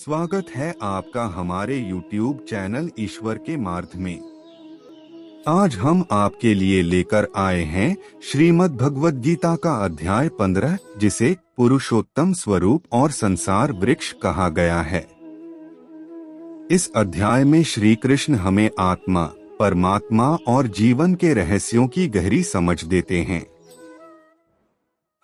स्वागत है आपका हमारे YouTube चैनल ईश्वर के मार्ग में। आज हम आपके लिए लेकर आए हैं श्रीमद् भगवद गीता का अध्याय 15, जिसे पुरुषोत्तम स्वरूप और संसार वृक्ष कहा गया है। इस अध्याय में श्री कृष्ण हमें आत्मा, परमात्मा और जीवन के रहस्यों की गहरी समझ देते हैं।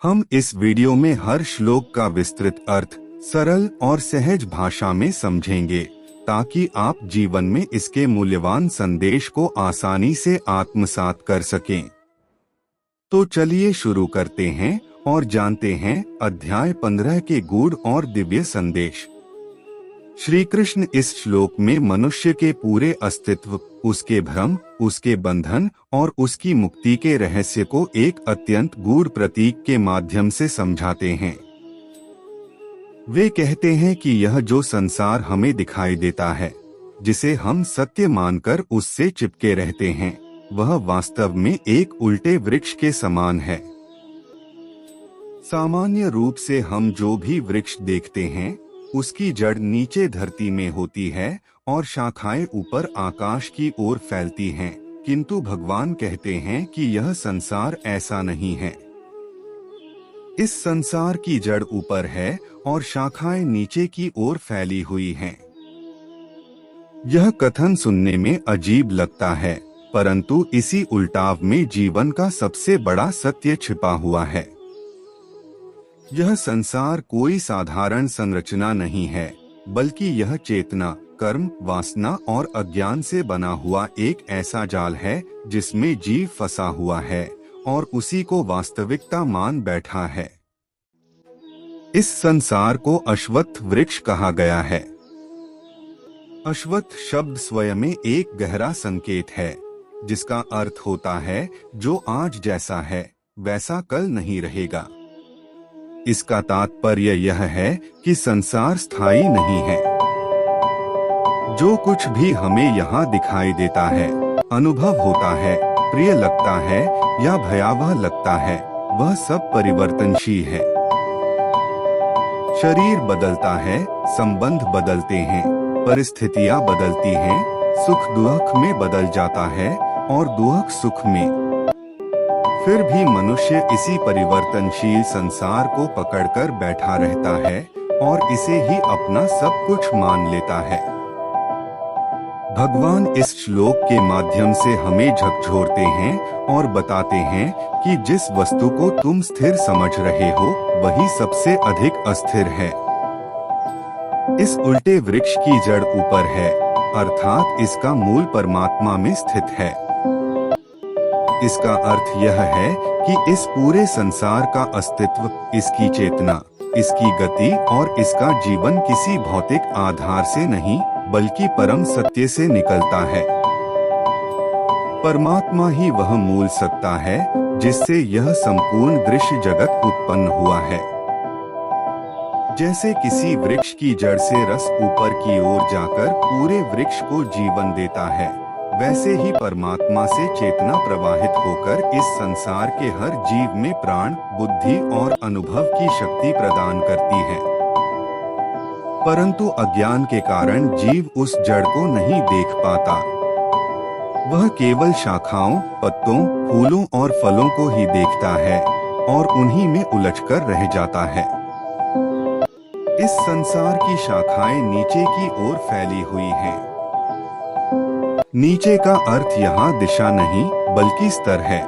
हम इस वीडियो में हर श्लोक का विस्तृत अर्थ सरल और सहज भाषा में समझेंगे, ताकि आप जीवन में इसके मूल्यवान संदेश को आसानी से आत्मसात कर सकें। तो चलिए शुरू करते हैं और जानते हैं अध्याय 15 के गूढ़ और दिव्य संदेश। श्री कृष्ण इस श्लोक में मनुष्य के पूरे अस्तित्व, उसके भ्रम, उसके बंधन और उसकी मुक्ति के रहस्य को एक अत्यंत गूढ़ प्रतीक के माध्यम से समझाते हैं। वे कहते हैं कि यह जो संसार हमें दिखाई देता है, जिसे हम सत्य मानकर उससे चिपके रहते हैं, वह वास्तव में एक उल्टे वृक्ष के समान है। सामान्य रूप से हम जो भी वृक्ष देखते हैं, उसकी जड़ नीचे धरती में होती है और शाखाएं ऊपर आकाश की ओर फैलती हैं, किंतु भगवान कहते हैं कि यह संसार ऐसा नहीं है। इस संसार की जड़ ऊपर है और शाखाएं नीचे की ओर फैली हुई हैं। यह कथन सुनने में अजीब लगता है, परंतु इसी उल्टाव में जीवन का सबसे बड़ा सत्य छिपा हुआ है। यह संसार कोई साधारण संरचना नहीं है, बल्कि यह चेतना, कर्म, वासना और अज्ञान से बना हुआ एक ऐसा जाल है जिसमें जीव फंसा हुआ है और उसी को वास्तविकता मान बैठा है। इस संसार को अश्वत्थ वृक्ष कहा गया है। अश्वत्थ शब्द स्वयं में एक गहरा संकेत है, जिसका अर्थ होता है जो आज जैसा है वैसा कल नहीं रहेगा। इसका तात्पर्य यह है कि संसार स्थायी नहीं है। जो कुछ भी हमें यहाँ दिखाई देता है, अनुभव होता है, प्रिय लगता है या भयावह लगता है, वह सब परिवर्तनशील है। शरीर बदलता है, संबंध बदलते हैं, परिस्थितियां बदलती हैं, सुख दुख में बदल जाता है और दुख सुख में। फिर भी मनुष्य इसी परिवर्तनशील संसार को पकड़कर बैठा रहता है और इसे ही अपना सब कुछ मान लेता है। भगवान इस श्लोक के माध्यम से हमें झकझोरते हैं और बताते हैं कि जिस वस्तु को तुम स्थिर समझ रहे हो, वही सबसे अधिक अस्थिर है। इस उल्टे वृक्ष की जड़ ऊपर है, अर्थात इसका मूल परमात्मा में स्थित है। इसका अर्थ यह है कि इस पूरे संसार का अस्तित्व, इसकी चेतना, इसकी गति और इसका जीवन किसी भौतिक आधार से नहीं, बल्कि परम सत्य से निकलता है। परमात्मा ही वह मूल सत्ता है जिससे यह संपूर्ण दृश्य जगत उत्पन्न हुआ है। जैसे किसी वृक्ष की जड़ से रस ऊपर की ओर जाकर पूरे वृक्ष को जीवन देता है, वैसे ही परमात्मा से चेतना प्रवाहित होकर इस संसार के हर जीव में प्राण, बुद्धि और अनुभव की शक्ति प्रदान करती है। परंतु अज्ञान के कारण जीव उस जड़ को नहीं देख पाता। वह केवल शाखाओं, पत्तों, फूलों और फलों को ही देखता है और उन्हीं में उलझकर रह जाता है। इस संसार की शाखाएं नीचे की ओर फैली हुई हैं। नीचे का अर्थ यहाँ दिशा नहीं, बल्कि स्तर है।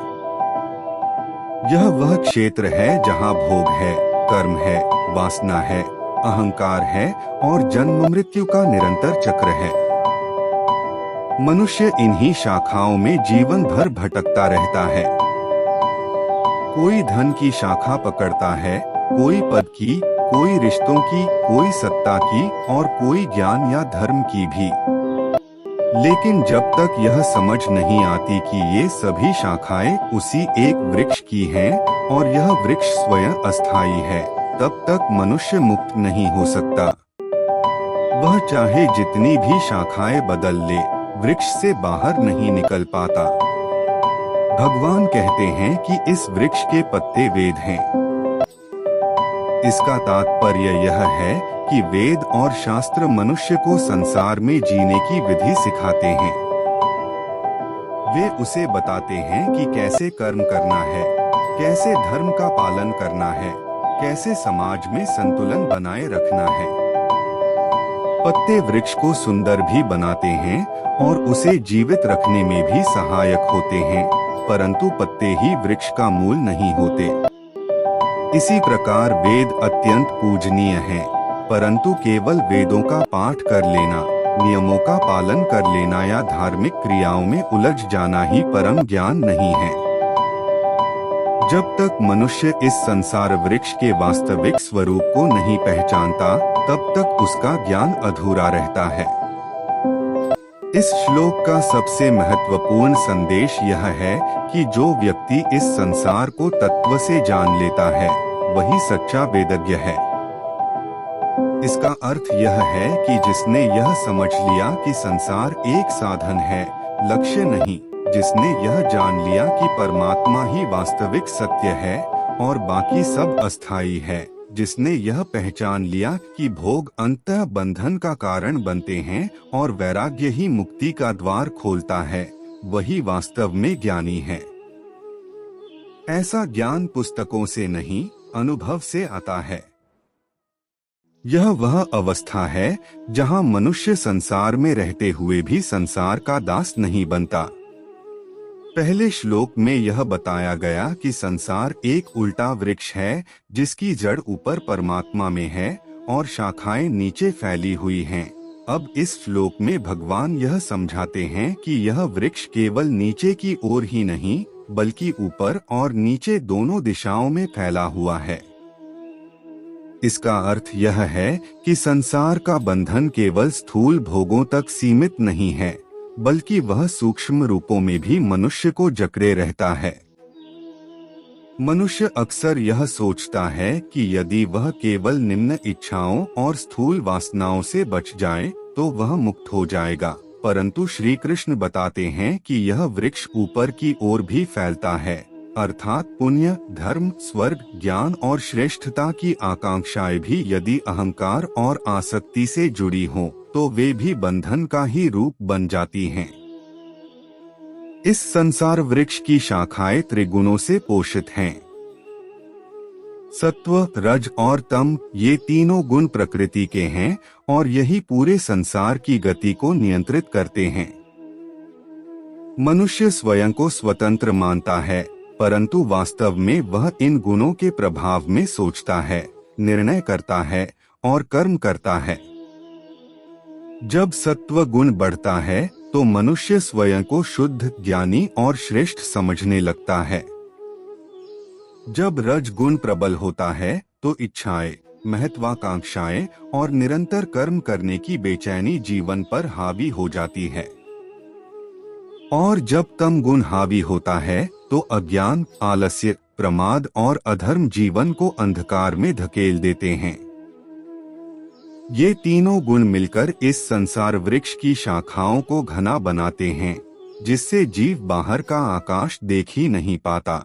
यह वह क्षेत्र है जहाँ भोग है, कर्म है, वासना है, अहंकार है और जन्म मृत्यु का निरंतर चक्र है। मनुष्य इन्हीं शाखाओं में जीवन भर भटकता रहता है। कोई धन की शाखा पकड़ता है, कोई पद की, कोई रिश्तों की, कोई सत्ता की और कोई ज्ञान या धर्म की भी। लेकिन जब तक यह समझ नहीं आती कि ये सभी शाखाएं उसी एक वृक्ष की हैं और यह वृक्ष स्वयं अस्थायी है, तब तक मनुष्य मुक्त नहीं हो सकता। वह चाहे जितनी भी शाखाएं बदल ले, वृक्ष से बाहर नहीं निकल पाता। भगवान कहते हैं कि इस वृक्ष के पत्ते वेद हैं। इसका तात्पर्य यह है कि वेद और शास्त्र मनुष्य को संसार में जीने की विधि सिखाते हैं। वे उसे बताते हैं कि कैसे कर्म करना है, कैसे धर्म का पालन करना है, कैसे समाज में संतुलन बनाए रखना है। पत्ते वृक्ष को सुंदर भी बनाते हैं और उसे जीवित रखने में भी सहायक होते हैं, परंतु पत्ते ही वृक्ष का मूल नहीं होते। इसी प्रकार वेद अत्यंत पूजनीय हैं, परंतु केवल वेदों का पाठ कर लेना, नियमों का पालन कर लेना या धार्मिक क्रियाओं में उलझ जाना ही परम ज्ञान नहीं है। जब तक मनुष्य इस संसार वृक्ष के वास्तविक स्वरूप को नहीं पहचानता, तब तक उसका ज्ञान अधूरा रहता है। इस श्लोक का सबसे महत्वपूर्ण संदेश यह है कि जो व्यक्ति इस संसार को तत्व से जान लेता है, वही सच्चा वेदज्ञ है। इसका अर्थ यह है कि जिसने यह समझ लिया कि संसार एक साधन है, लक्ष्य नहीं, जिसने यह जान लिया कि परमात्मा ही वास्तविक सत्य है और बाकी सब अस्थायी है, जिसने यह पहचान लिया कि भोग अंततः बंधन का कारण बनते हैं और वैराग्य ही मुक्ति का द्वार खोलता है, वही वास्तव में ज्ञानी है। ऐसा ज्ञान पुस्तकों से नहीं, अनुभव से आता है। यह वह अवस्था है जहां मनुष्य संसार में रहते हुए भी संसार का दास नहीं बनता। पहले श्लोक में यह बताया गया कि संसार एक उल्टा वृक्ष है, जिसकी जड़ ऊपर परमात्मा में है और शाखाएं नीचे फैली हुई हैं। अब इस श्लोक में भगवान यह समझाते हैं कि यह वृक्ष केवल नीचे की ओर ही नहीं, बल्कि ऊपर और नीचे दोनों दिशाओं में फैला हुआ है। इसका अर्थ यह है कि संसार का बंधन केवल स्थूल भोगों तक सीमित नहीं है, बल्कि वह सूक्ष्म रूपों में भी मनुष्य को जकड़े रहता है। मनुष्य अक्सर यह सोचता है कि यदि वह केवल निम्न इच्छाओं और स्थूल वासनाओं से बच जाए तो वह मुक्त हो जाएगा, परंतु श्री कृष्ण बताते हैं कि यह वृक्ष ऊपर की ओर भी फैलता है, अर्थात पुण्य, धर्म, स्वर्ग, ज्ञान और श्रेष्ठता की आकांक्षाएं भी यदि अहंकार और आसक्ति से जुड़ी हों, तो वे भी बंधन का ही रूप बन जाती हैं। इस संसार वृक्ष की शाखाएं त्रिगुणों से पोषित हैं। सत्व, रज और तम, ये तीनों गुण प्रकृति के हैं और यही पूरे संसार की गति को नियंत्रित करते हैं। मनुष्य स्वयं को स्वतंत्र मानता है, परंतु वास्तव में वह इन गुणों के प्रभाव में सोचता है, निर्णय करता है और कर्म करता है। जब सत्व गुण बढ़ता है तो मनुष्य स्वयं को शुद्ध, ज्ञानी और श्रेष्ठ समझने लगता है। जब रज गुण प्रबल होता है तो इच्छाएं, महत्वाकांक्षाएं और निरंतर कर्म करने की बेचैनी जीवन पर हावी हो जाती है। और जब तम गुण हावी होता है तो अज्ञान, आलस्य, प्रमाद और अधर्म जीवन को अंधकार में धकेल देते हैं। ये तीनों गुण मिलकर इस संसार वृक्ष की शाखाओं को घना बनाते हैं, जिससे जीव बाहर का आकाश देख ही नहीं पाता।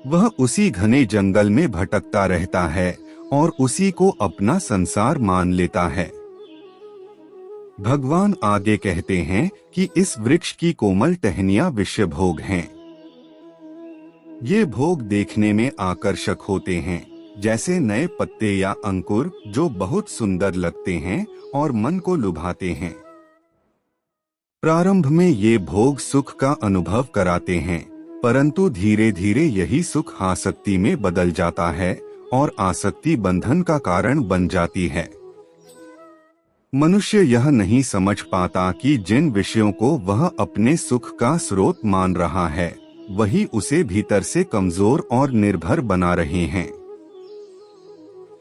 वह उसी घने जंगल में भटकता रहता है और उसी को अपना संसार मान लेता है। भगवान आगे कहते हैं कि इस वृक्ष की कोमल टहनियां विषय भोग हैं। ये भोग देखने में आकर्षक होते हैं, जैसे नए पत्ते या अंकुर जो बहुत सुंदर लगते हैं और मन को लुभाते हैं। प्रारंभ में ये भोग सुख का अनुभव कराते हैं, परंतु धीरे धीरे यही सुख आसक्ति में बदल जाता है और आसक्ति बंधन का कारण बन जाती है। मनुष्य यह नहीं समझ पाता कि जिन विषयों को वह अपने सुख का स्रोत मान रहा है, वही उसे भीतर से कमजोर और निर्भर बना रहे हैं।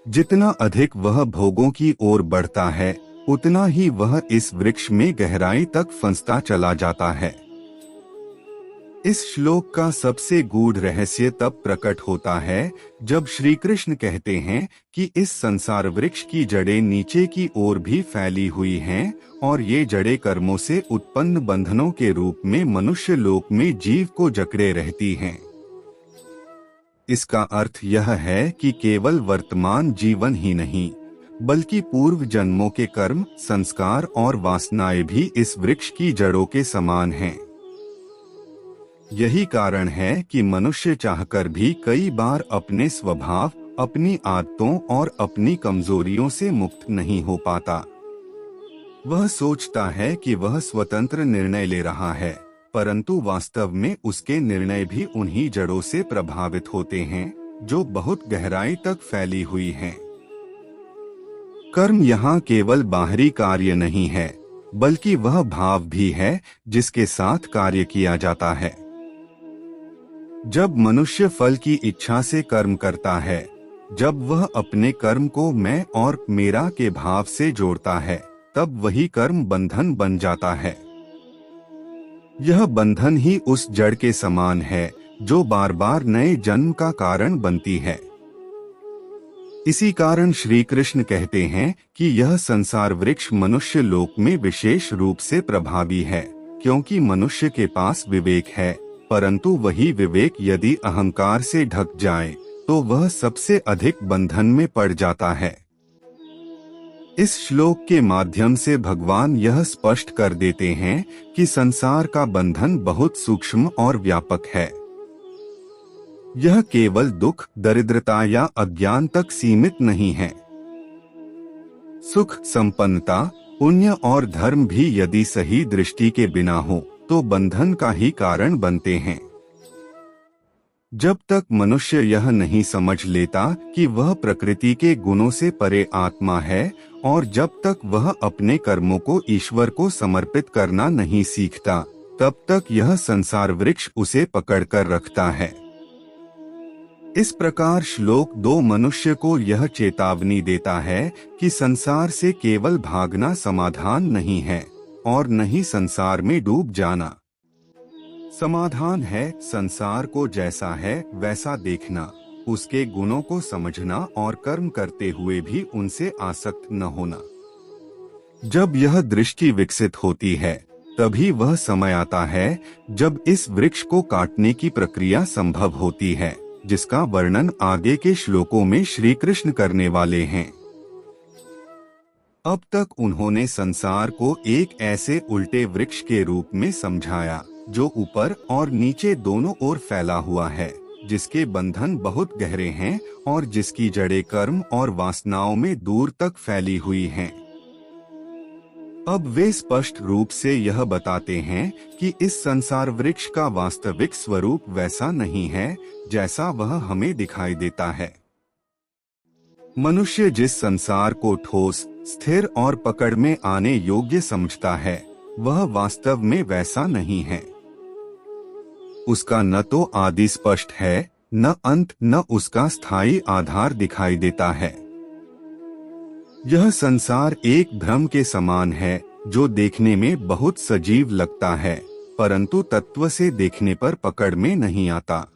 जितना अधिक वह भोगों की ओर बढ़ता है, उतना ही वह इस वृक्ष में गहराई तक फंसता चला जाता है। इस श्लोक का सबसे गूढ़ रहस्य तब प्रकट होता है जब श्री कृष्ण कहते हैं कि इस संसार वृक्ष की जड़ें नीचे की ओर भी फैली हुई हैं और ये जड़ें कर्मों से उत्पन्न बंधनों के रूप में मनुष्य लोक में जीव को जकड़े रहती हैं। इसका अर्थ यह है कि केवल वर्तमान जीवन ही नहीं, बल्कि पूर्व जन्मों के कर्म, संस्कार और वासनाएं भी इस वृक्ष की जड़ों के समान हैं। यही कारण है कि मनुष्य चाहकर भी कई बार अपने स्वभाव, अपनी आदतों और अपनी कमजोरियों से मुक्त नहीं हो पाता। वह सोचता है कि वह स्वतंत्र निर्णय ले रहा है, परंतु वास्तव में उसके निर्णय भी उन्हीं जड़ों से प्रभावित होते हैं जो बहुत गहराई तक फैली हुई हैं। कर्म यहाँ केवल बाहरी कार्य नहीं है, बल्कि वह भाव भी है जिसके साथ कार्य किया जाता है। जब मनुष्य फल की इच्छा से कर्म करता है, जब वह अपने कर्म को मैं और मेरा के भाव से जोड़ता है, तब वही कर्म बंधन बन जाता है। यह बंधन ही उस जड़ के समान है जो बार बार नए जन्म का कारण बनती है। इसी कारण श्री कृष्ण कहते हैं कि यह संसार वृक्ष मनुष्य लोक में विशेष रूप से प्रभावी है, क्योंकि मनुष्य के पास विवेक है, परंतु वही विवेक यदि अहंकार से ढक जाए तो वह सबसे अधिक बंधन में पड़ जाता है। इस श्लोक के माध्यम से भगवान यह स्पष्ट कर देते हैं कि संसार का बंधन बहुत सूक्ष्म और व्यापक है। यह केवल दुख, दरिद्रता या अज्ञान तक सीमित नहीं है। सुख, संपन्नता, पुण्य और धर्म भी यदि सही दृष्टि के बिना हो तो बंधन का ही कारण बनते हैं। जब तक मनुष्य यह नहीं समझ लेता कि वह प्रकृति के गुणों से परे आत्मा है, और जब तक वह अपने कर्मों को ईश्वर को समर्पित करना नहीं सीखता, तब तक यह संसार वृक्ष उसे पकड़कर रखता है। इस प्रकार श्लोक 2 मनुष्य को यह चेतावनी देता है कि संसार से केवल भागना समाधान नहीं है और न ही संसार में डूब जाना। समाधान है संसार को जैसा है वैसा देखना, उसके गुणों को समझना और कर्म करते हुए भी उनसे आसक्त न होना। जब यह दृष्टि विकसित होती है, तभी वह समय आता है जब इस वृक्ष को काटने की प्रक्रिया संभव होती है, जिसका वर्णन आगे के श्लोकों में श्री कृष्ण करने वाले हैं। अब तक उन्होंने संसार को एक ऐसे उल्टे वृक्ष के रूप में समझाया जो ऊपर और नीचे दोनों ओर फैला हुआ है, जिसके बंधन बहुत गहरे हैं और जिसकी जड़ें कर्म और वासनाओं में दूर तक फैली हुई हैं। अब वे स्पष्ट रूप से यह बताते हैं कि इस संसार वृक्ष का वास्तविक स्वरूप वैसा नहीं है जैसा वह हमें दिखाई देता है। मनुष्य जिस संसार को ठोस, स्थिर और पकड़ में आने योग्य समझता है, वह वास्तव में वैसा नहीं है। उसका न तो आदि स्पष्ट है, न अंत, न उसका स्थायी आधार दिखाई देता है। यह संसार एक भ्रम के समान है जो देखने में बहुत सजीव लगता है, परंतु तत्व से देखने पर पकड़ में नहीं आता।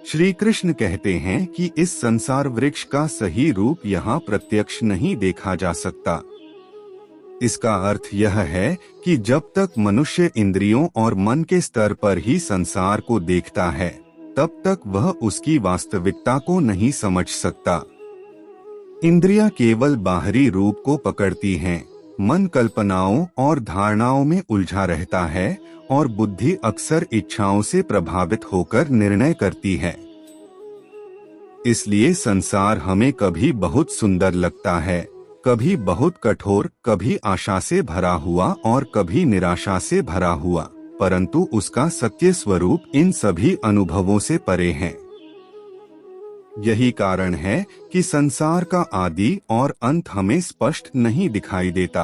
श्री कृष्ण कहते हैं कि इस संसार वृक्ष का सही रूप यहाँ प्रत्यक्ष नहीं देखा जा सकता। इसका अर्थ यह है कि जब तक मनुष्य इंद्रियों और मन के स्तर पर ही संसार को देखता है, तब तक वह उसकी वास्तविकता को नहीं समझ सकता। इंद्रियां केवल बाहरी रूप को पकड़ती हैं, मन कल्पनाओं और धारणाओं में उलझा रहता है और बुद्धि अक्सर इच्छाओं से प्रभावित होकर निर्णय करती है। इसलिए संसार हमें कभी बहुत सुंदर लगता है, कभी बहुत कठोर, कभी आशा से भरा हुआ और कभी निराशा से भरा हुआ, परंतु उसका सत्य स्वरूप इन सभी अनुभवों से परे है। यही कारण है कि संसार का आदि और अंत हमें स्पष्ट नहीं दिखाई देता।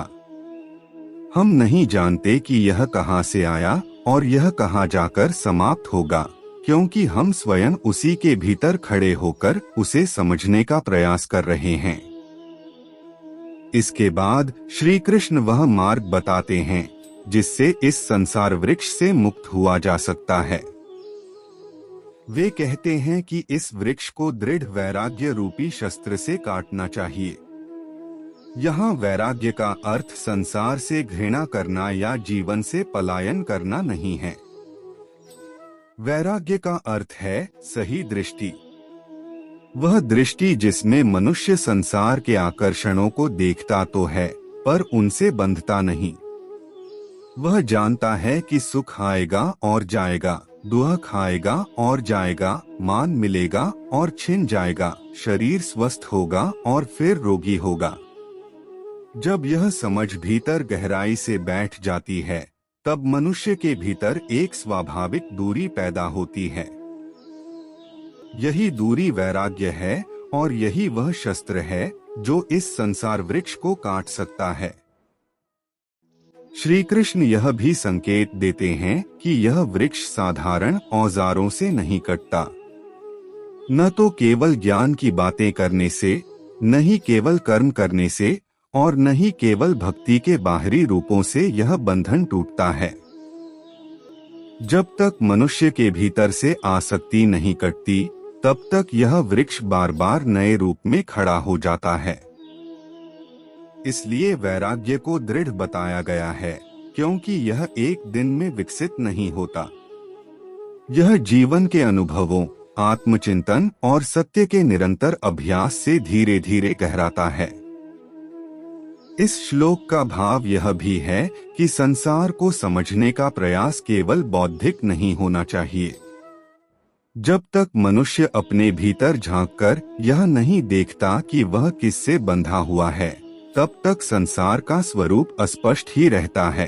हम नहीं जानते कि यह कहां से आया और यह कहां जाकर समाप्त होगा, क्योंकि हम स्वयं उसी के भीतर खड़े होकर उसे समझने का प्रयास कर रहे हैं। इसके बाद श्री कृष्ण वह मार्ग बताते हैं जिससे इस संसार वृक्ष से मुक्त हुआ जा सकता है। वे कहते हैं कि इस वृक्ष को दृढ़ वैराग्य रूपी शस्त्र से काटना चाहिए। यहाँ वैराग्य का अर्थ संसार से घृणा करना या जीवन से पलायन करना नहीं है। वैराग्य का अर्थ है सही दृष्टि। वह दृष्टि जिसमें मनुष्य संसार के आकर्षणों को देखता तो है पर उनसे बंधता नहीं। वह जानता है कि सुख आएगा और जाएगा, दुख आएगा और जाएगा, मान मिलेगा और छिन जाएगा, शरीर स्वस्थ होगा और फिर रोगी होगा। जब यह समझ भीतर गहराई से बैठ जाती है तब मनुष्य के भीतर एक स्वाभाविक दूरी पैदा होती है। यही दूरी वैराग्य है और यही वह शस्त्र है जो इस संसार वृक्ष को काट सकता है। श्री कृष्ण यह भी संकेत देते हैं कि यह वृक्ष साधारण औजारों से नहीं कटता। न तो केवल ज्ञान की बातें करने से, न ही केवल कर्म करने से और न ही केवल भक्ति के बाहरी रूपों से यह बंधन टूटता है। जब तक मनुष्य के भीतर से आसक्ति नहीं कटती तब तक यह वृक्ष बार बार नए रूप में खड़ा हो जाता है। इसलिए वैराग्य को दृढ़ बताया गया है, क्योंकि यह एक दिन में विकसित नहीं होता। यह जीवन के अनुभवों, आत्मचिंतन और सत्य के निरंतर अभ्यास से धीरे धीरे गहराता है। इस श्लोक का भाव यह भी है कि संसार को समझने का प्रयास केवल बौद्धिक नहीं होना चाहिए। जब तक मनुष्य अपने भीतर झांककर यह नहीं देखता कि वह किससे बंधा हुआ है, तब तक संसार का स्वरूप अस्पष्ट ही रहता है।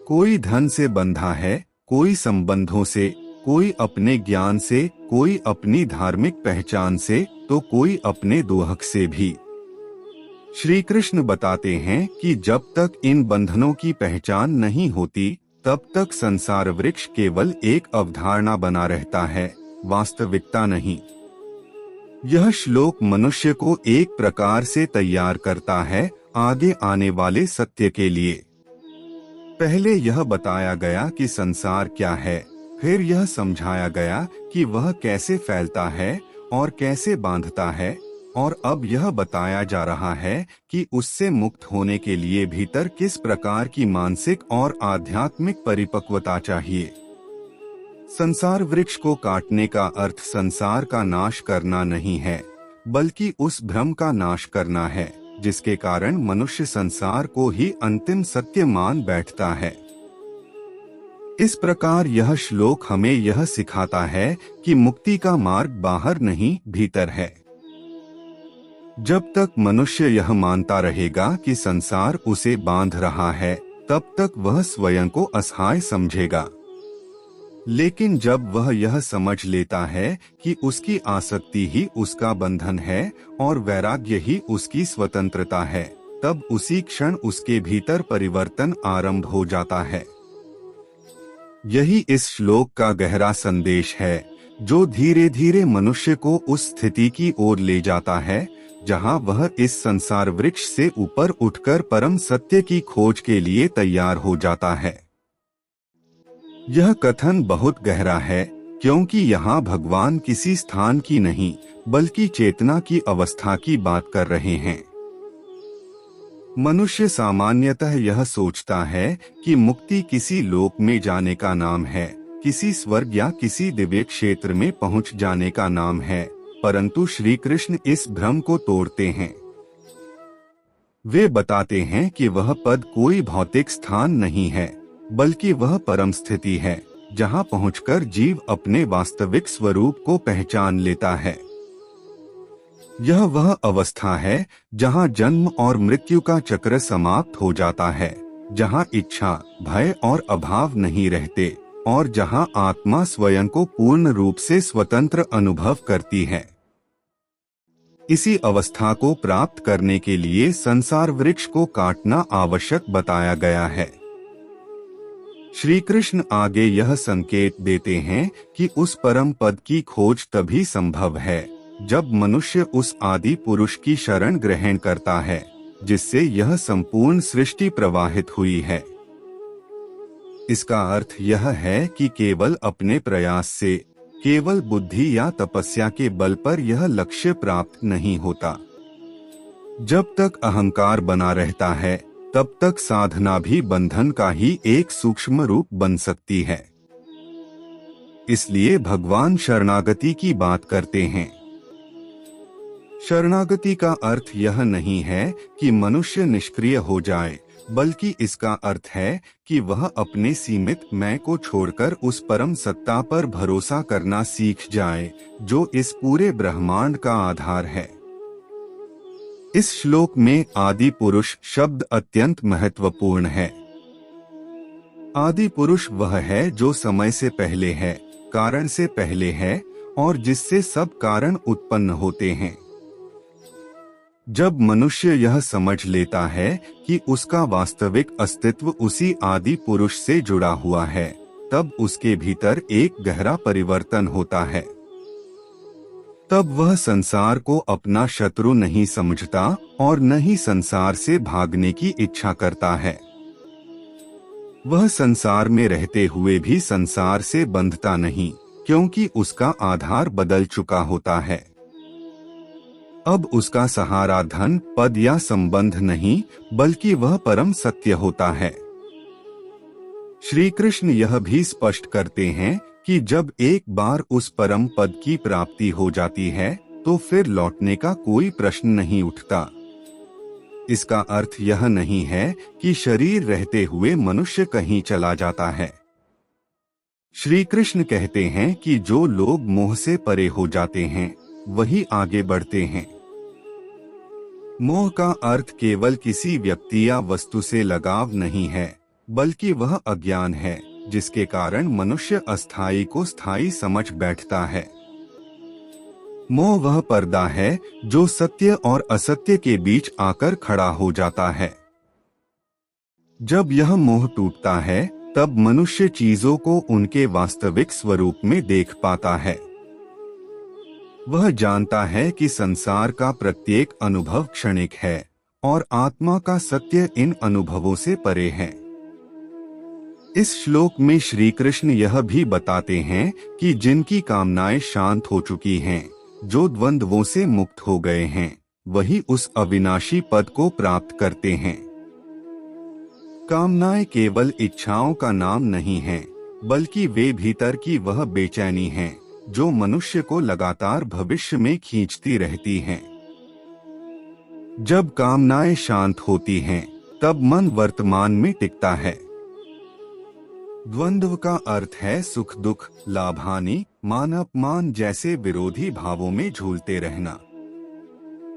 कोई धन से बंधा है, कोई संबंधों से, कोई अपने ज्ञान से, कोई अपनी धार्मिक पहचान से, तो कोई अपने दोहक से भी। श्री कृष्ण बताते हैं कि जब तक इन बंधनों की पहचान नहीं होती तब तक संसार वृक्ष केवल एक अवधारणा बना रहता है, वास्तविकता नहीं। यह श्लोक मनुष्य को एक प्रकार से तैयार करता है आगे आने वाले सत्य के लिए। पहले यह बताया गया कि संसार क्या है, फिर यह समझाया गया कि वह कैसे फैलता है और कैसे बांधता है, और अब यह बताया जा रहा है कि उससे मुक्त होने के लिए भीतर किस प्रकार की मानसिक और आध्यात्मिक परिपक्वता चाहिए। संसार वृक्ष को काटने का अर्थ संसार का नाश करना नहीं है, बल्कि उस भ्रम का नाश करना है जिसके कारण मनुष्य संसार को ही अंतिम सत्य मान बैठता है। इस प्रकार यह श्लोक हमें यह सिखाता है कि मुक्ति का मार्ग बाहर नहीं, भीतर है। जब तक मनुष्य यह मानता रहेगा कि संसार उसे बांध रहा है, तब तक वह स्वयं को असहाय समझेगा। लेकिन जब वह यह समझ लेता है कि उसकी आसक्ति ही उसका बंधन है और वैराग्य ही उसकी स्वतंत्रता है, तब उसी क्षण उसके भीतर परिवर्तन आरंभ हो जाता है। यही इस श्लोक का गहरा संदेश है, जो धीरे धीरे मनुष्य को उस स्थिति की ओर ले जाता है जहां वह इस संसार वृक्ष से ऊपर उठकर परम सत्य की खोज के लिए तैयार हो जाता है। यह कथन बहुत गहरा है, क्योंकि यहाँ भगवान किसी स्थान की नहीं बल्कि चेतना की अवस्था की बात कर रहे हैं। मनुष्य सामान्यतः यह सोचता है कि मुक्ति किसी लोक में जाने का नाम है, किसी स्वर्ग या किसी दिव्य क्षेत्र में पहुंच जाने का नाम है, परंतु श्री कृष्ण इस भ्रम को तोड़ते हैं। वे बताते हैं कि वह पद कोई भौतिक स्थान नहीं है, बल्कि वह परम स्थिति है जहां पहुंचकर जीव अपने वास्तविक स्वरूप को पहचान लेता है। यह वह अवस्था है जहां जन्म और मृत्यु का चक्र समाप्त हो जाता है, जहां इच्छा, भय और अभाव नहीं रहते और जहां आत्मा स्वयं को पूर्ण रूप से स्वतंत्र अनुभव करती है। इसी अवस्था को प्राप्त करने के लिए संसार वृक्ष को काटना आवश्यक बताया गया है। श्री कृष्ण आगे यह संकेत देते हैं कि उस परम पद की खोज तभी संभव है जब मनुष्य उस आदि पुरुष की शरण ग्रहण करता है जिससे यह संपूर्ण सृष्टि प्रवाहित हुई है। इसका अर्थ यह है कि केवल अपने प्रयास से, केवल बुद्धि या तपस्या के बल पर यह लक्ष्य प्राप्त नहीं होता। जब तक अहंकार बना रहता है तब तक साधना भी बंधन का ही एक सूक्ष्म रूप बन सकती है। इसलिए भगवान शरणागति की बात करते हैं। शरणागति का अर्थ यह नहीं है कि मनुष्य निष्क्रिय हो जाए, बल्कि इसका अर्थ है कि वह अपने सीमित मैं को छोड़कर उस परम सत्ता पर भरोसा करना सीख जाए, जो इस पूरे ब्रह्मांड का आधार है। इस श्लोक में आदि पुरुष शब्द अत्यंत महत्वपूर्ण है। आदि पुरुष वह है जो समय से पहले है, कारण से पहले है और जिससे सब कारण उत्पन्न होते हैं। जब मनुष्य यह समझ लेता है कि उसका वास्तविक अस्तित्व उसी आदि पुरुष से जुड़ा हुआ है, तब उसके भीतर एक गहरा परिवर्तन होता है। तब वह संसार को अपना शत्रु नहीं समझता और न ही संसार से भागने की इच्छा करता है। वह संसार में रहते हुए भी संसार से बंधता नहीं, क्योंकि उसका आधार बदल चुका होता है। अब उसका सहारा धन, पद या संबंध नहीं, बल्कि वह परम सत्य होता है। श्री कृष्ण यह भी स्पष्ट करते हैं कि जब एक बार उस परम पद की प्राप्ति हो जाती है, तो फिर लौटने का कोई प्रश्न नहीं उठता। इसका अर्थ यह नहीं है कि शरीर रहते हुए मनुष्य कहीं चला जाता है। श्री कृष्ण कहते हैं कि जो लोग मोह से परे हो जाते हैं, वही आगे बढ़ते हैं। मोह का अर्थ केवल किसी व्यक्ति या वस्तु से लगाव नहीं है, बल्कि वह अज्ञान है जिसके कारण मनुष्य अस्थायी को स्थायी समझ बैठता है। मोह वह पर्दा है जो सत्य और असत्य के बीच आकर खड़ा हो जाता है। जब यह मोह टूटता है, तब मनुष्य चीजों को उनके वास्तविक स्वरूप में देख पाता है। वह जानता है कि संसार का प्रत्येक अनुभव क्षणिक है और आत्मा का सत्य इन अनुभवों से परे है। इस श्लोक में श्री कृष्ण यह भी बताते हैं कि जिनकी कामनाएं शांत हो चुकी हैं, जो द्वंद्वों से मुक्त हो गए हैं, वही उस अविनाशी पद को प्राप्त करते हैं। कामनाएं केवल इच्छाओं का नाम नहीं है, बल्कि वे भीतर की वह बेचैनी है जो मनुष्य को लगातार भविष्य में खींचती रहती हैं। जब कामनाएं शांत होती हैं, तब मन वर्तमान में टिकता है। द्वंद्व का अर्थ है सुख दुख, लाभ हानि, मान अपमान जैसे विरोधी भावों में झूलते रहना।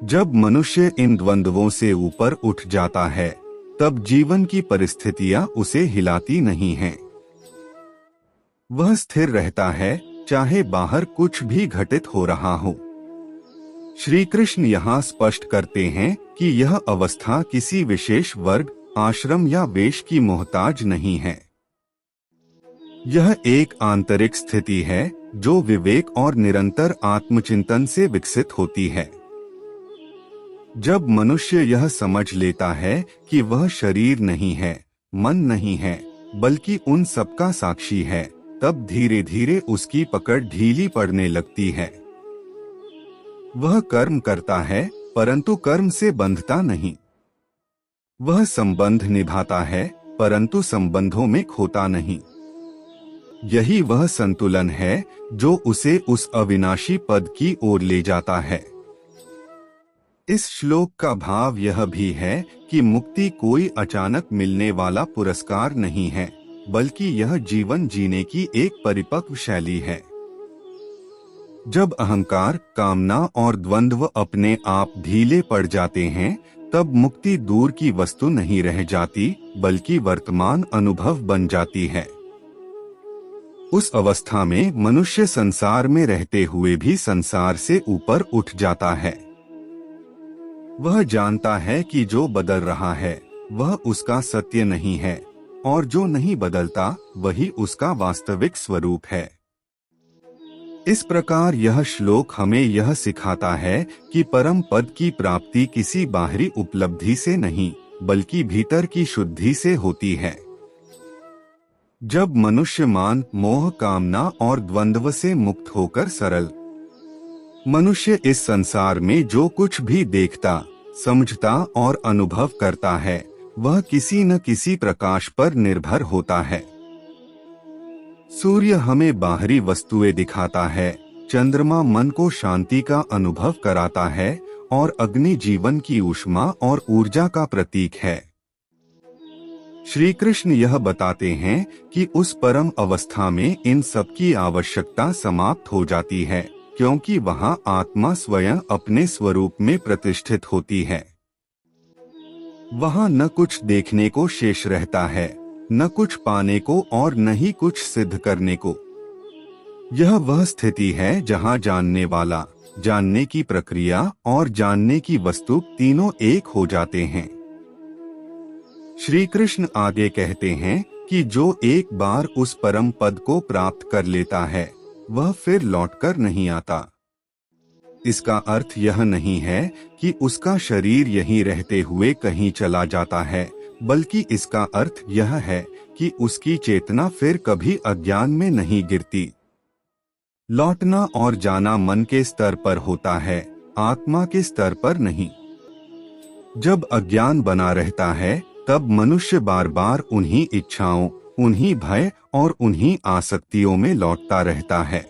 जब मनुष्य इन द्वंद्वों से ऊपर उठ जाता है, तब जीवन की परिस्थितियां उसे हिलाती नहीं हैं। वह स्थिर रहता है, चाहे बाहर कुछ भी घटित हो रहा हो। श्री कृष्ण यहाँ स्पष्ट करते हैं कि यह अवस्था किसी विशेष वर्ग, आश्रम या वेश की मोहताज नहीं है। यह एक आंतरिक स्थिति है जो विवेक और निरंतर आत्मचिंतन से विकसित होती है। जब मनुष्य यह समझ लेता है कि वह शरीर नहीं है, मन नहीं है, बल्कि उन सबका साक्षी है, तब धीरे धीरे उसकी पकड़ ढीली पड़ने लगती है। वह कर्म करता है, परंतु कर्म से बंधता नहीं। वह संबंध निभाता है, परंतु संबंधों में खोता नहीं। यही वह संतुलन है जो उसे उस अविनाशी पद की ओर ले जाता है। इस श्लोक का भाव यह भी है कि मुक्ति कोई अचानक मिलने वाला पुरस्कार नहीं है, बल्कि यह जीवन जीने की एक परिपक्व शैली है। जब अहंकार, कामना और द्वंद्व अपने आप ढीले पड़ जाते हैं, तब मुक्ति दूर की वस्तु नहीं रह जाती, बल्कि वर्तमान अनुभव बन जाती है। उस अवस्था में मनुष्य संसार में रहते हुए भी संसार से ऊपर उठ जाता है। वह जानता है कि जो बदल रहा है वह उसका सत्य नहीं है, और जो नहीं बदलता वही उसका वास्तविक स्वरूप है। इस प्रकार यह श्लोक हमें यह सिखाता है कि परम पद की प्राप्ति किसी बाहरी उपलब्धि से नहीं, बल्कि भीतर की शुद्धि से होती है। जब मनुष्य मान, मोह, कामना और द्वंद्व से मुक्त होकर सरल मनुष्य इस संसार में जो कुछ भी देखता, समझता और अनुभव करता है, वह किसी न किसी प्रकाश पर निर्भर होता है। सूर्य हमें बाहरी वस्तुएं दिखाता है, चंद्रमा मन को शांति का अनुभव कराता है और अग्नि जीवन की ऊष्मा और ऊर्जा का प्रतीक है। श्री कृष्ण यह बताते हैं कि उस परम अवस्था में इन सब की आवश्यकता समाप्त हो जाती है, क्योंकि वहां आत्मा स्वयं अपने स्वरूप में प्रतिष्ठित होती है। वहां न कुछ देखने को शेष रहता है, न कुछ पाने को और न ही कुछ सिद्ध करने को। यह वह स्थिति है जहां जानने वाला, जानने की प्रक्रिया और जानने की वस्तु तीनों एक हो जाते हैं। श्री कृष्ण आगे कहते हैं कि जो एक बार उस परम पद को प्राप्त कर लेता है वह फिर लौटकर नहीं आता। इसका अर्थ यह नहीं है कि उसका शरीर यहीं रहते हुए कहीं चला जाता है, बल्कि इसका अर्थ यह है कि उसकी चेतना फिर कभी अज्ञान में नहीं गिरती। लौटना और जाना मन के स्तर पर होता है, आत्मा के स्तर पर नहीं। जब अज्ञान बना रहता है तब मनुष्य बार बार उन्हीं इच्छाओं, उन्हीं भय और उन्हीं आसक्तियों में लौटता रहता है।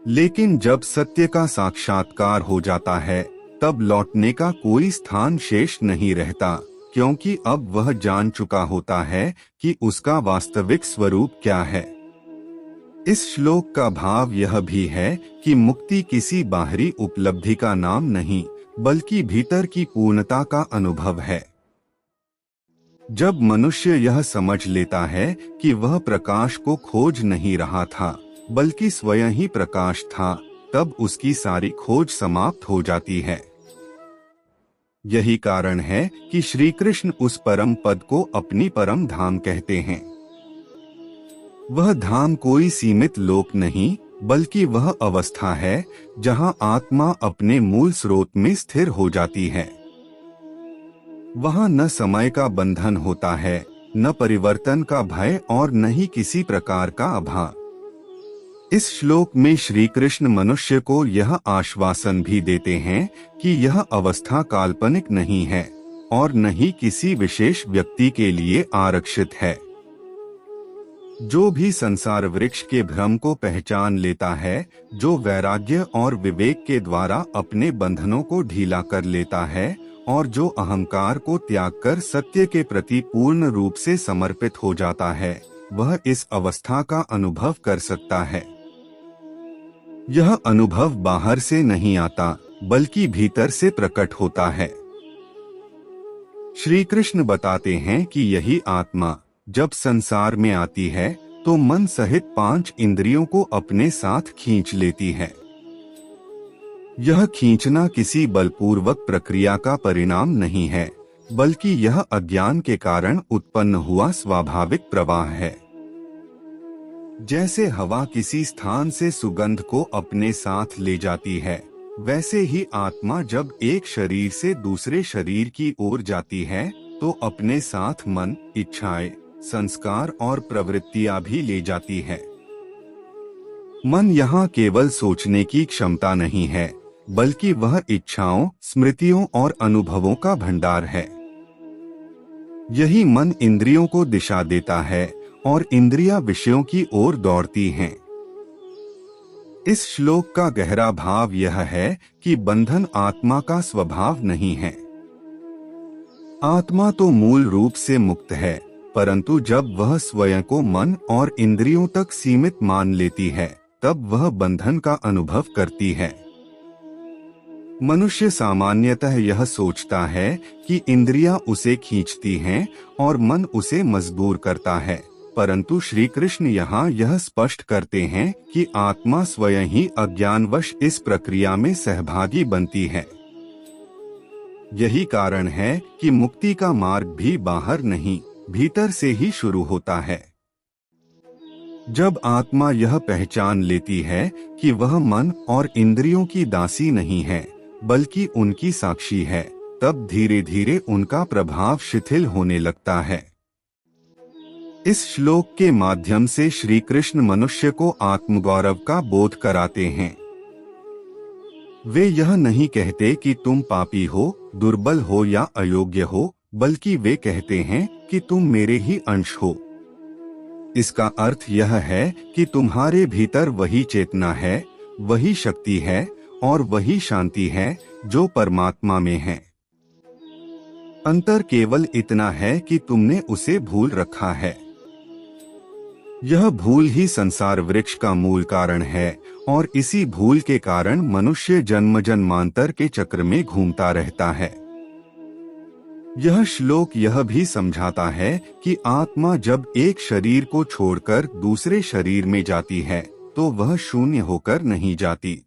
लेकिन जब सत्य का साक्षात्कार हो जाता है तब लौटने का कोई स्थान शेष नहीं रहता, क्योंकि अब वह जान चुका होता है कि उसका वास्तविक स्वरूप क्या है। इस श्लोक का भाव यह भी है कि मुक्ति किसी बाहरी उपलब्धि का नाम नहीं, बल्कि भीतर की पूर्णता का अनुभव है। जब मनुष्य यह समझ लेता है कि वह प्रकाश को खोज नहीं रहा था, बल्कि स्वयं ही प्रकाश था, तब उसकी सारी खोज समाप्त हो जाती है। यही कारण है कि श्री कृष्ण उस परम पद को अपनी परम धाम कहते हैं। वह धाम कोई सीमित लोक नहीं, बल्कि वह अवस्था है जहां आत्मा अपने मूल स्रोत में स्थिर हो जाती है। वहां न समय का बंधन होता है, न परिवर्तन का भय और न ही किसी प्रकार का अभाव। इस श्लोक में श्री कृष्ण मनुष्य को यह आश्वासन भी देते हैं कि यह अवस्था काल्पनिक नहीं है और न ही किसी विशेष व्यक्ति के लिए आरक्षित है। जो भी संसार वृक्ष के भ्रम को पहचान लेता है, जो वैराग्य और विवेक के द्वारा अपने बंधनों को ढीला कर लेता है और जो अहंकार को त्याग कर सत्य के प्रति पूर्ण रूप से समर्पित हो जाता है, वह इस अवस्था का अनुभव कर सकता है। यह अनुभव बाहर से नहीं आता, बल्कि भीतर से प्रकट होता है। श्री कृष्ण बताते हैं कि यही आत्मा जब संसार में आती है तो मन सहित 5 इंद्रियों को अपने साथ खींच लेती है। यह खींचना किसी बलपूर्वक प्रक्रिया का परिणाम नहीं है, बल्कि यह अज्ञान के कारण उत्पन्न हुआ स्वाभाविक प्रवाह है। जैसे हवा किसी स्थान से सुगंध को अपने साथ ले जाती है, वैसे ही आत्मा जब एक शरीर से दूसरे शरीर की ओर जाती है तो अपने साथ मन, इच्छाएं, संस्कार और प्रवृत्तियां भी ले जाती है। मन यहाँ केवल सोचने की क्षमता नहीं है, बल्कि वह इच्छाओं, स्मृतियों और अनुभवों का भंडार है। यही मन इंद्रियों को दिशा देता है और इंद्रियां विषयों की ओर दौड़ती हैं। इस श्लोक का गहरा भाव यह है कि बंधन आत्मा का स्वभाव नहीं है। आत्मा तो मूल रूप से मुक्त है, परंतु जब वह स्वयं को मन और इंद्रियों तक सीमित मान लेती है, तब वह बंधन का अनुभव करती है। मनुष्य सामान्यतः यह सोचता है कि इंद्रियां उसे खींचती हैं और मन उसे मजबूर करता है, परंतु श्री कृष्ण यहाँ यह स्पष्ट करते हैं कि आत्मा स्वयं ही अज्ञानवश इस प्रक्रिया में सहभागी बनती है। यही कारण है कि मुक्ति का मार्ग भी बाहर नहीं, भीतर से ही शुरू होता है। जब आत्मा यह पहचान लेती है कि वह मन और इंद्रियों की दासी नहीं है, बल्कि उनकी साक्षी है, तब धीरे धीरे उनका प्रभाव शिथिल होने लगता है। इस श्लोक के माध्यम से श्री कृष्ण मनुष्य को आत्मगौरव का बोध कराते हैं। वे यह नहीं कहते कि तुम पापी हो, दुर्बल हो या अयोग्य हो, बल्कि वे कहते हैं कि तुम मेरे ही अंश हो। इसका अर्थ यह है कि तुम्हारे भीतर वही चेतना है, वही शक्ति है और वही शांति है जो परमात्मा में है। अंतर केवल इतना है कि तुमने उसे भूल रखा है। यह भूल ही संसार वृक्ष का मूल कारण है और इसी भूल के कारण मनुष्य जन्म जन्मांतर के चक्र में घूमता रहता है। यह श्लोक यह भी समझाता है कि आत्मा जब एक शरीर को छोड़कर दूसरे शरीर में जाती है तो वह शून्य होकर नहीं जाती।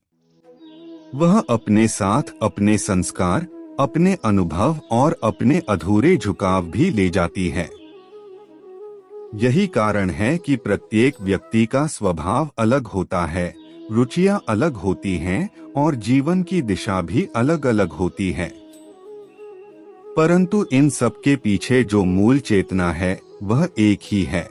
वह अपने साथ अपने संस्कार, अपने अनुभव और अपने अधूरे झुकाव भी ले जाती है। यही कारण है कि प्रत्येक व्यक्ति का स्वभाव अलग होता है, रुचियां अलग होती हैं और जीवन की दिशा भी अलग अलग होती है। परंतु इन सब के पीछे जो मूल चेतना है वह एक ही है।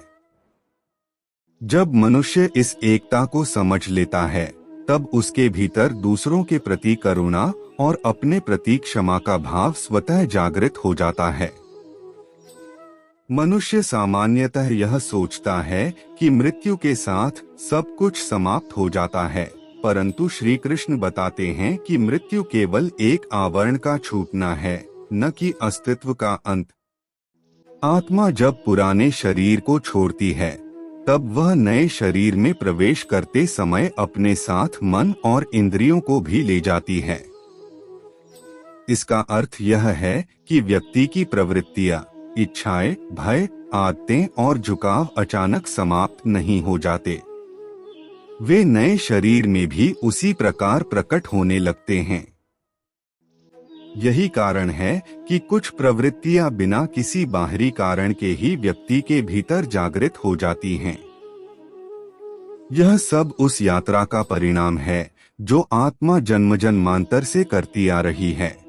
जब मनुष्य इस एकता को समझ लेता है तब उसके भीतर दूसरों के प्रति करुणा और अपने प्रति क्षमा का भाव स्वतः जागृत हो जाता है। मनुष्य सामान्यतः यह सोचता है कि मृत्यु के साथ सब कुछ समाप्त हो जाता है, परंतु श्री कृष्ण बताते हैं कि मृत्यु केवल एक आवरण का छूटना है, न कि अस्तित्व का अंत। आत्मा जब पुराने शरीर को छोड़ती है तब वह नए शरीर में प्रवेश करते समय अपने साथ मन और इंद्रियों को भी ले जाती है। इसका अर्थ यह है कि व्यक्ति की प्रवृत्तियां, इच्छाएं, भय, आदतें और झुकाव अचानक समाप्त नहीं हो जाते। वे नए शरीर में भी उसी प्रकार प्रकट होने लगते हैं। यही कारण है कि कुछ प्रवृत्तियां बिना किसी बाहरी कारण के ही व्यक्ति के भीतर जागृत हो जाती हैं। यह सब उस यात्रा का परिणाम है जो आत्मा जन्म जन्मांतर से करती आ रही है।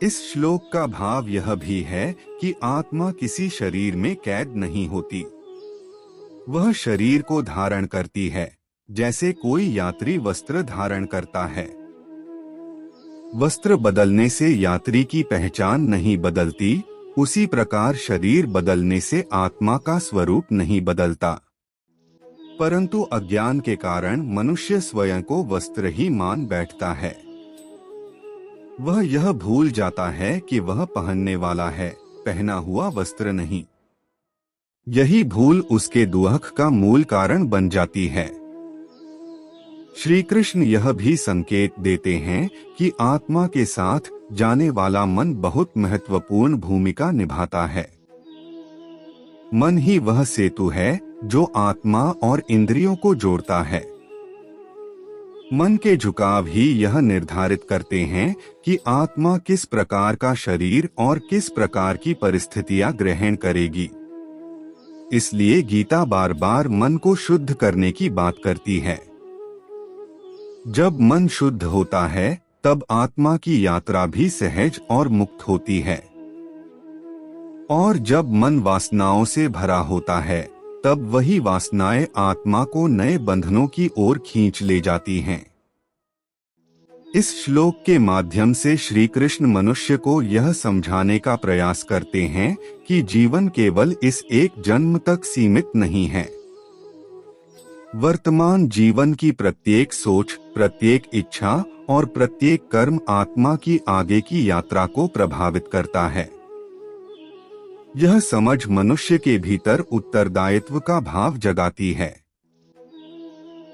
इस श्लोक का भाव यह भी है कि आत्मा किसी शरीर में कैद नहीं होती। वह शरीर को धारण करती है, जैसे कोई यात्री वस्त्र धारण करता है। वस्त्र बदलने से यात्री की पहचान नहीं बदलती, उसी प्रकार शरीर बदलने से आत्मा का स्वरूप नहीं बदलता। परंतु अज्ञान के कारण मनुष्य स्वयं को वस्त्र ही मान बैठता है। वह यह भूल जाता है कि वह पहनने वाला है, पहना हुआ वस्त्र नहीं। यही भूल उसके दुख का मूल कारण बन जाती है। श्री कृष्ण यह भी संकेत देते हैं कि आत्मा के साथ जाने वाला मन बहुत महत्वपूर्ण भूमिका निभाता है। मन ही वह सेतु है जो आत्मा और इंद्रियों को जोड़ता है। मन के झुकाव ही यह निर्धारित करते हैं कि आत्मा किस प्रकार का शरीर और किस प्रकार की परिस्थितियां ग्रहण करेगी। इसलिए गीता बार बार मन को शुद्ध करने की बात करती है। जब मन शुद्ध होता है तब आत्मा की यात्रा भी सहज और मुक्त होती है। और जब मन वासनाओं से भरा होता है तब वही वासनाएं आत्मा को नए बंधनों की ओर खींच ले जाती हैं। इस श्लोक के माध्यम से श्री कृष्ण मनुष्य को यह समझाने का प्रयास करते हैं कि जीवन केवल इस एक जन्म तक सीमित नहीं है। वर्तमान जीवन की प्रत्येक सोच, प्रत्येक इच्छा और प्रत्येक कर्म आत्मा की आगे की यात्रा को प्रभावित करता है। यह समझ मनुष्य के भीतर उत्तरदायित्व का भाव जगाती है।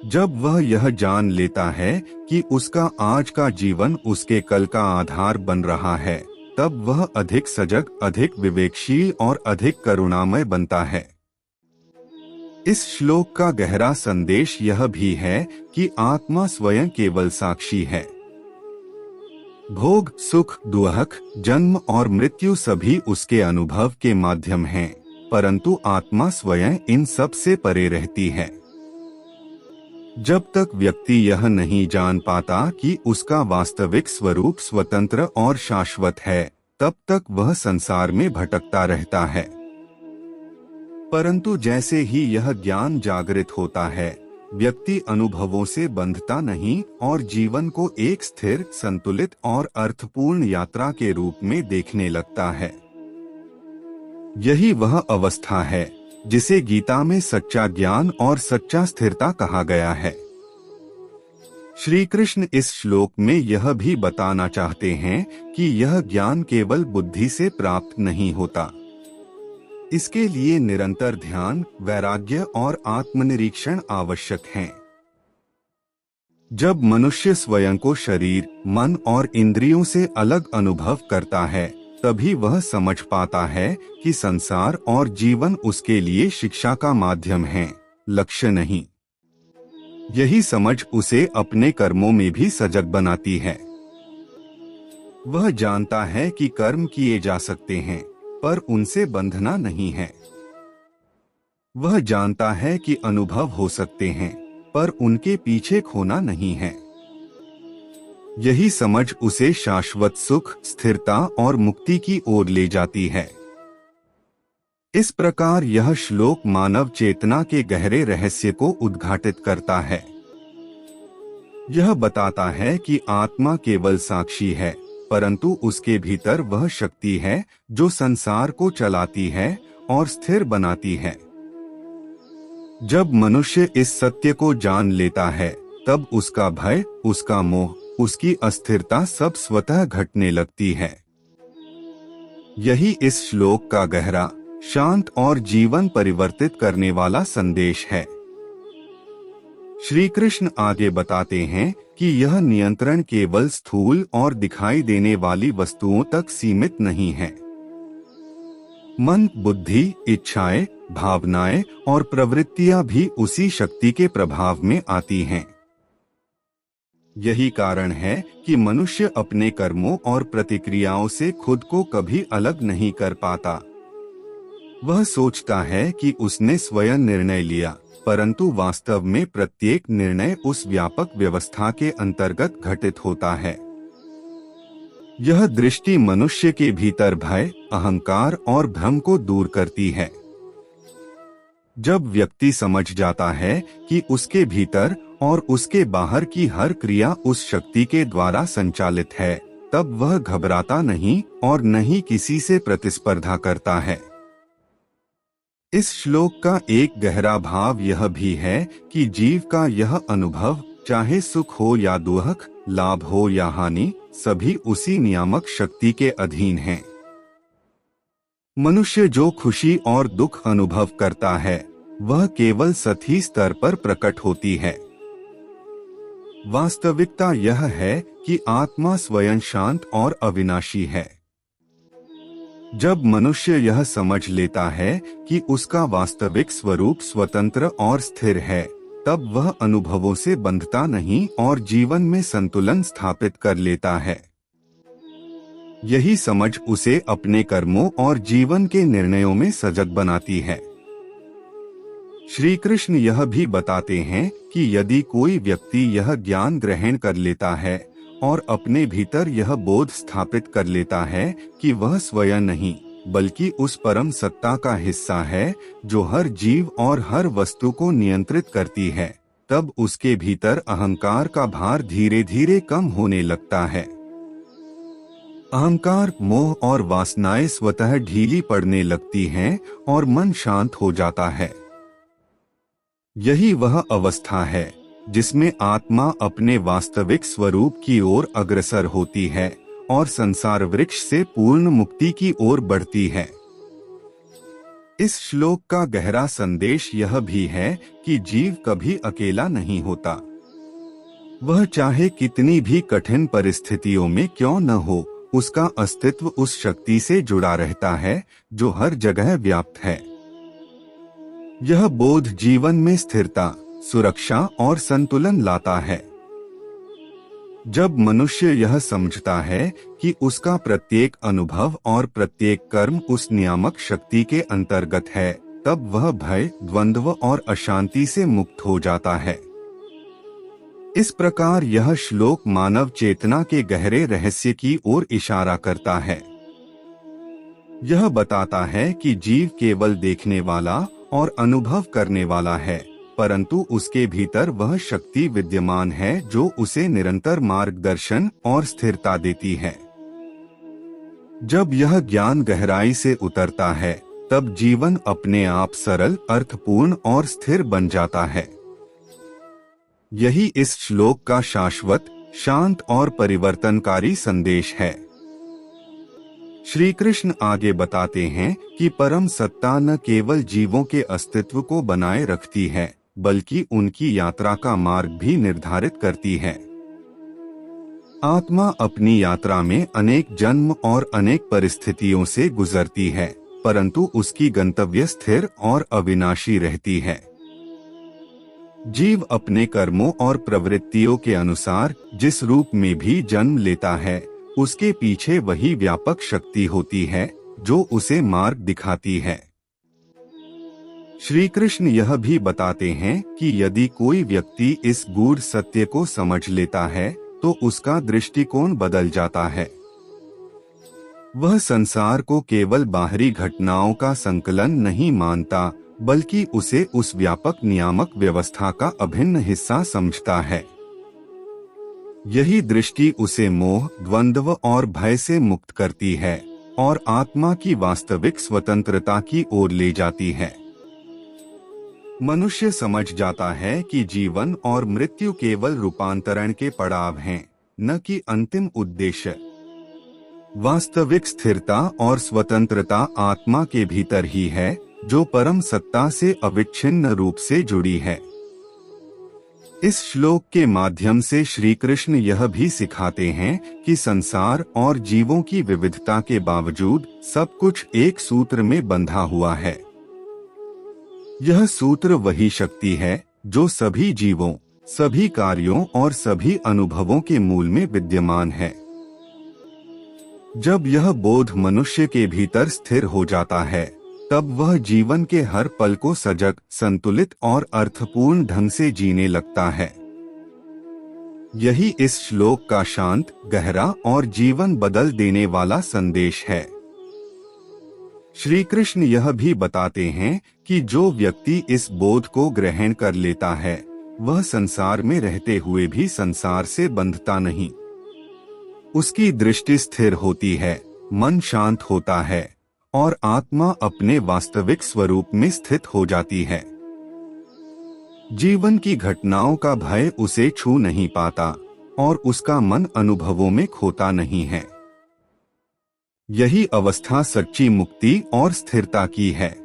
जब वह यह जान लेता है कि उसका आज का जीवन उसके कल का आधार बन रहा है, तब वह अधिक सजग, अधिक विवेकशील और अधिक करुणामय बनता है। इस श्लोक का गहरा संदेश यह भी है कि आत्मा स्वयं केवल साक्षी है। भोग, सुख, दुख, जन्म और मृत्यु सभी उसके अनुभव के माध्यम हैं, परंतु आत्मा स्वयं इन सब से परे रहती है। जब तक व्यक्ति यह नहीं जान पाता कि उसका वास्तविक स्वरूप स्वतंत्र और शाश्वत है, तब तक वह संसार में भटकता रहता है। परंतु जैसे ही यह ज्ञान जागृत होता है, व्यक्ति अनुभवों से बंधता नहीं और जीवन को एक स्थिर, संतुलित और अर्थपूर्ण यात्रा के रूप में देखने लगता है। यही वह अवस्था है जिसे गीता में सच्चा ज्ञान और सच्चा स्थिरता कहा गया है। श्री कृष्ण इस श्लोक में यह भी बताना चाहते हैं कि यह ज्ञान केवल बुद्धि से प्राप्त नहीं होता। इसके लिए निरंतर ध्यान, वैराग्य और आत्मनिरीक्षण आवश्यक हैं। जब मनुष्य स्वयं को शरीर, मन और इंद्रियों से अलग अनुभव करता है, तभी वह समझ पाता है कि संसार और जीवन उसके लिए शिक्षा का माध्यम है, लक्ष्य नहीं। यही समझ उसे अपने कर्मों में भी सजग बनाती है। वह जानता है कि कर्म किए जा सकते हैं, पर उनसे बंधना नहीं है। वह जानता है कि अनुभव हो सकते हैं, पर उनके पीछे खोना नहीं है। यही समझ उसे शाश्वत सुख, स्थिरता और मुक्ति की ओर ले जाती है। इस प्रकार यह श्लोक मानव चेतना के गहरे रहस्य को उद्घाटित करता है। यह बताता है कि आत्मा केवल साक्षी है, परंतु उसके भीतर वह शक्ति है जो संसार को चलाती है और स्थिर बनाती है। जब मनुष्य इस सत्य को जान लेता है, तब उसका भय, उसका मोह, उसकी अस्थिरता सब स्वतः घटने लगती है। यही इस श्लोक का गहरा, शांत और जीवन परिवर्तित करने वाला संदेश है। श्री कृष्ण आगे बताते हैं कि यह नियंत्रण केवल स्थूल और दिखाई देने वाली वस्तुओं तक सीमित नहीं है। मन, बुद्धि, इच्छाएं, भावनाएं और प्रवृत्तियां भी उसी शक्ति के प्रभाव में आती हैं। यही कारण है कि मनुष्य अपने कर्मों और प्रतिक्रियाओं से खुद को कभी अलग नहीं कर पाता। वह सोचता है कि उसने स्वयं निर्णय लिया, परंतु वास्तव में प्रत्येक निर्णय उस व्यापक व्यवस्था के अंतर्गत घटित होता है। यह दृष्टि मनुष्य के भीतर भय, अहंकार और भ्रम को दूर करती है। जब व्यक्ति समझ जाता है कि उसके भीतर और उसके बाहर की हर क्रिया उस शक्ति के द्वारा संचालित है, तब वह घबराता नहीं और न ही किसी से प्रतिस्पर्धा करता है। इस श्लोक का एक गहरा भाव यह भी है कि जीव का यह अनुभव, चाहे सुख हो या दुख, लाभ हो या हानि, सभी उसी नियामक शक्ति के अधीन हैं। मनुष्य जो खुशी और दुख अनुभव करता है, वह केवल सतही स्तर पर प्रकट होती है। वास्तविकता यह है कि आत्मा स्वयं शांत और अविनाशी है। जब मनुष्य यह समझ लेता है कि उसका वास्तविक स्वरूप स्वतंत्र और स्थिर है, तब वह अनुभवों से बंधता नहीं और जीवन में संतुलन स्थापित कर लेता है। यही समझ उसे अपने कर्मों और जीवन के निर्णयों में सजग बनाती है। श्री कृष्ण यह भी बताते हैं कि यदि कोई व्यक्ति यह ज्ञान ग्रहण कर लेता है और अपने भीतर यह बोध स्थापित कर लेता है कि वह स्वयं नहीं, बल्कि उस परम सत्ता का हिस्सा है जो हर जीव और हर वस्तु को नियंत्रित करती है, तब उसके भीतर अहंकार का भार धीरे धीरे कम होने लगता है। अहंकार, मोह और वासनाएं स्वतः ढीली पड़ने लगती हैं और मन शांत हो जाता है। यही वह अवस्था है जिसमें आत्मा अपने वास्तविक स्वरूप की ओर अग्रसर होती है और संसार वृक्ष से पूर्ण मुक्ति की ओर बढ़ती है। इस श्लोक का गहरा संदेश यह भी है कि जीव कभी अकेला नहीं होता। वह चाहे कितनी भी कठिन परिस्थितियों में क्यों न हो, उसका अस्तित्व उस शक्ति से जुड़ा रहता है जो हर जगह व्याप्त है। यह बोध जीवन में स्थिरता, सुरक्षा और संतुलन लाता है। जब मनुष्य यह समझता है कि उसका प्रत्येक अनुभव और प्रत्येक कर्म उस नियामक शक्ति के अंतर्गत है, तब वह भय, द्वंद्व और अशांति से मुक्त हो जाता है। इस प्रकार यह श्लोक मानव चेतना के गहरे रहस्य की ओर इशारा करता है। यह बताता है कि जीव केवल देखने वाला और अनुभव करने वाला है, परंतु उसके भीतर वह शक्ति विद्यमान है जो उसे निरंतर मार्गदर्शन और स्थिरता देती है। जब यह ज्ञान गहराई से उतरता है, तब जीवन अपने आप सरल, अर्थपूर्ण और स्थिर बन जाता है। यही इस श्लोक का शाश्वत, शांत और परिवर्तनकारी संदेश है। श्री कृष्ण आगे बताते हैं कि परम सत्ता न केवल जीवों के अस्तित्व को बनाए रखती है, बल्कि उनकी यात्रा का मार्ग भी निर्धारित करती है। आत्मा अपनी यात्रा में अनेक जन्म और अनेक परिस्थितियों से गुजरती है, परंतु उसकी गंतव्य स्थिर और अविनाशी रहती है। जीव अपने कर्मों और प्रवृत्तियों के अनुसार जिस रूप में भी जन्म लेता है, उसके पीछे वही व्यापक शक्ति होती है जो उसे मार्ग दिखाती है। श्री कृष्ण यह भी बताते हैं कि यदि कोई व्यक्ति इस गूढ़ सत्य को समझ लेता है तो उसका दृष्टिकोण बदल जाता है। वह संसार को केवल बाहरी घटनाओं का संकलन नहीं मानता, बल्कि उसे उस व्यापक नियामक व्यवस्था का अभिन्न हिस्सा समझता है। यही दृष्टि उसे मोह, द्वंद्व और भय से मुक्त करती है और आत्मा की वास्तविक स्वतंत्रता की ओर ले जाती है। मनुष्य समझ जाता है कि जीवन और मृत्यु केवल रूपांतरण के पड़ाव हैं, न कि अंतिम उद्देश्य। वास्तविक स्थिरता और स्वतंत्रता आत्मा के भीतर ही है, जो परम सत्ता से अविच्छिन्न रूप से जुड़ी है। इस श्लोक के माध्यम से श्री कृष्ण यह भी सिखाते हैं कि संसार और जीवों की विविधता के बावजूद सब कुछ एक सूत्र में बंधा हुआ है। यह सूत्र वही शक्ति है जो सभी जीवों, सभी कार्यों और सभी अनुभवों के मूल में विद्यमान है। जब यह बोध मनुष्य के भीतर स्थिर हो जाता है, तब वह जीवन के हर पल को सजग, संतुलित और अर्थपूर्ण ढंग से जीने लगता है। यही इस श्लोक का शांत, गहरा और जीवन बदल देने वाला संदेश है। श्री कृष्ण यह भी बताते हैं कि जो व्यक्ति इस बोध को ग्रहण कर लेता है, वह संसार में रहते हुए भी संसार से बंधता नहीं। उसकी दृष्टि स्थिर होती है, मन शांत होता है और आत्मा अपने वास्तविक स्वरूप में स्थित हो जाती है। जीवन की घटनाओं का भय उसे छू नहीं पाता और उसका मन अनुभवों में खोता नहीं है। यही अवस्था सच्ची मुक्ति और स्थिरता की है।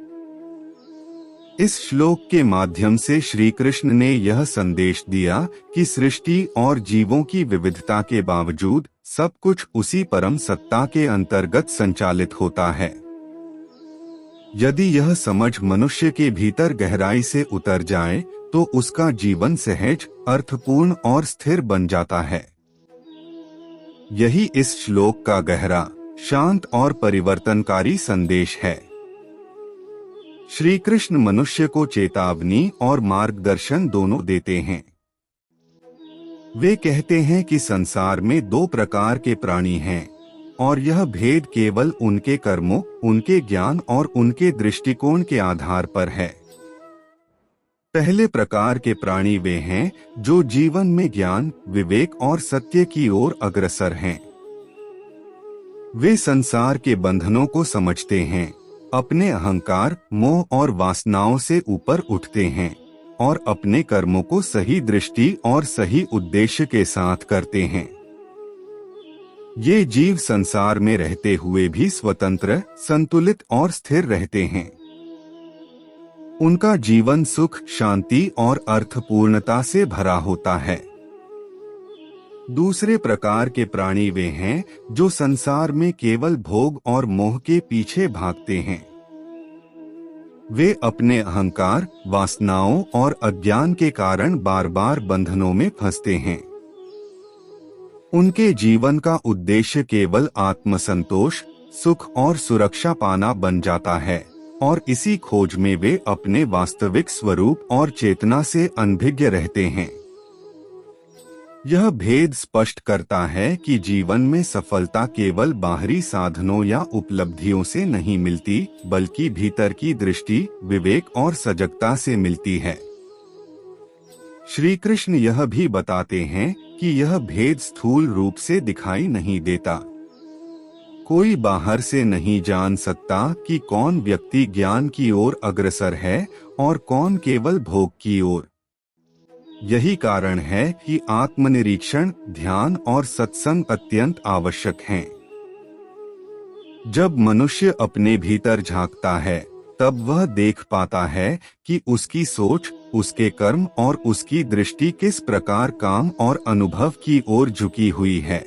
इस श्लोक के माध्यम से श्री कृष्ण ने यह संदेश दिया कि सृष्टि और जीवों की विविधता के बावजूद सब कुछ उसी परम सत्ता के अंतर्गत संचालित होता है। यदि यह समझ मनुष्य के भीतर गहराई से उतर जाए, तो उसका जीवन सहज, अर्थपूर्ण और स्थिर बन जाता है। यही इस श्लोक का गहरा, शांत और परिवर्तनकारी संदेश है। श्री कृष्ण मनुष्य को चेतावनी और मार्गदर्शन दोनों देते हैं। वे कहते हैं कि संसार में दो प्रकार के प्राणी हैं और यह भेद केवल उनके कर्मों, उनके ज्ञान और उनके दृष्टिकोण के आधार पर है। पहले प्रकार के प्राणी वे हैं जो जीवन में ज्ञान, विवेक और सत्य की ओर अग्रसर हैं। वे संसार के बंधनों को समझते हैं, अपने अहंकार, मोह और वासनाओं से ऊपर उठते हैं और अपने कर्मों को सही दृष्टि और सही उद्देश्य के साथ करते हैं। ये जीव संसार में रहते हुए भी स्वतंत्र, संतुलित और स्थिर रहते हैं। उनका जीवन सुख, शांति और अर्थपूर्णता से भरा होता है। दूसरे प्रकार के प्राणी वे हैं जो संसार में केवल भोग और मोह के पीछे भागते हैं। वे अपने अहंकार, वासनाओं और अज्ञान के कारण बार बार बंधनों में फंसते हैं। उनके जीवन का उद्देश्य केवल आत्मसंतोष, सुख और सुरक्षा पाना बन जाता है और इसी खोज में वे अपने वास्तविक स्वरूप और चेतना से अनभिज्ञ रहते हैं। यह भेद स्पष्ट करता है कि जीवन में सफलता केवल बाहरी साधनों या उपलब्धियों से नहीं मिलती, बल्कि भीतर की दृष्टि, विवेक और सजगता से मिलती है। श्री कृष्ण यह भी बताते हैं कि यह भेद स्थूल रूप से दिखाई नहीं देता। कोई बाहर से नहीं जान सकता कि कौन व्यक्ति ज्ञान की ओर अग्रसर है और कौन केवल भोग की ओर। यही कारण है कि आत्मनिरीक्षण, ध्यान और सत्संग अत्यंत आवश्यक हैं। जब मनुष्य अपने भीतर झांकता है, तब वह देख पाता है कि उसकी सोच, उसके कर्म और उसकी दृष्टि किस प्रकार काम और अनुभव की ओर झुकी हुई है।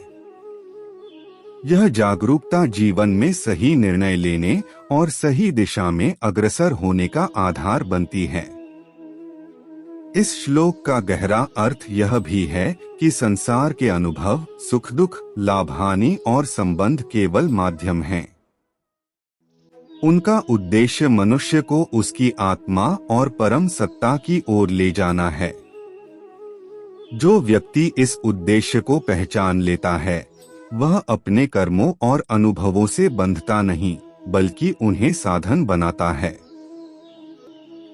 यह जागरूकता जीवन में सही निर्णय लेने और सही दिशा में अग्रसर होने का आधार बनती है। इस श्लोक का गहरा अर्थ यह भी है कि संसार के अनुभव, सुख दुख, लाभ हानि और संबंध केवल माध्यम हैं। उनका उद्देश्य मनुष्य को उसकी आत्मा और परम सत्ता की ओर ले जाना है। जो व्यक्ति इस उद्देश्य को पहचान लेता है, वह अपने कर्मों और अनुभवों से बंधता नहीं, बल्कि उन्हें साधन बनाता है।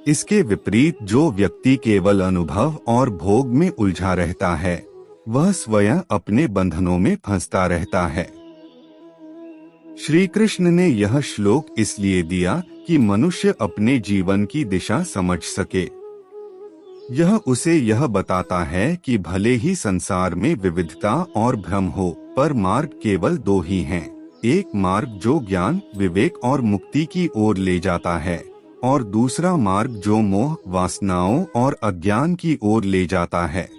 इसके विपरीत जो व्यक्ति केवल अनुभव और भोग में उलझा रहता है, वह स्वयं अपने बंधनों में फंसता रहता है। श्री कृष्ण ने यह श्लोक इसलिए दिया कि मनुष्य अपने जीवन की दिशा समझ सके। यह उसे यह बताता है कि भले ही संसार में विविधता और भ्रम हो, पर मार्ग केवल दो ही हैं। एक मार्ग जो ज्ञान, विवेक और मुक्ति की ओर ले जाता है, और दूसरा मार्ग जो मोह, वासनाओं और अज्ञान की ओर ले जाता है।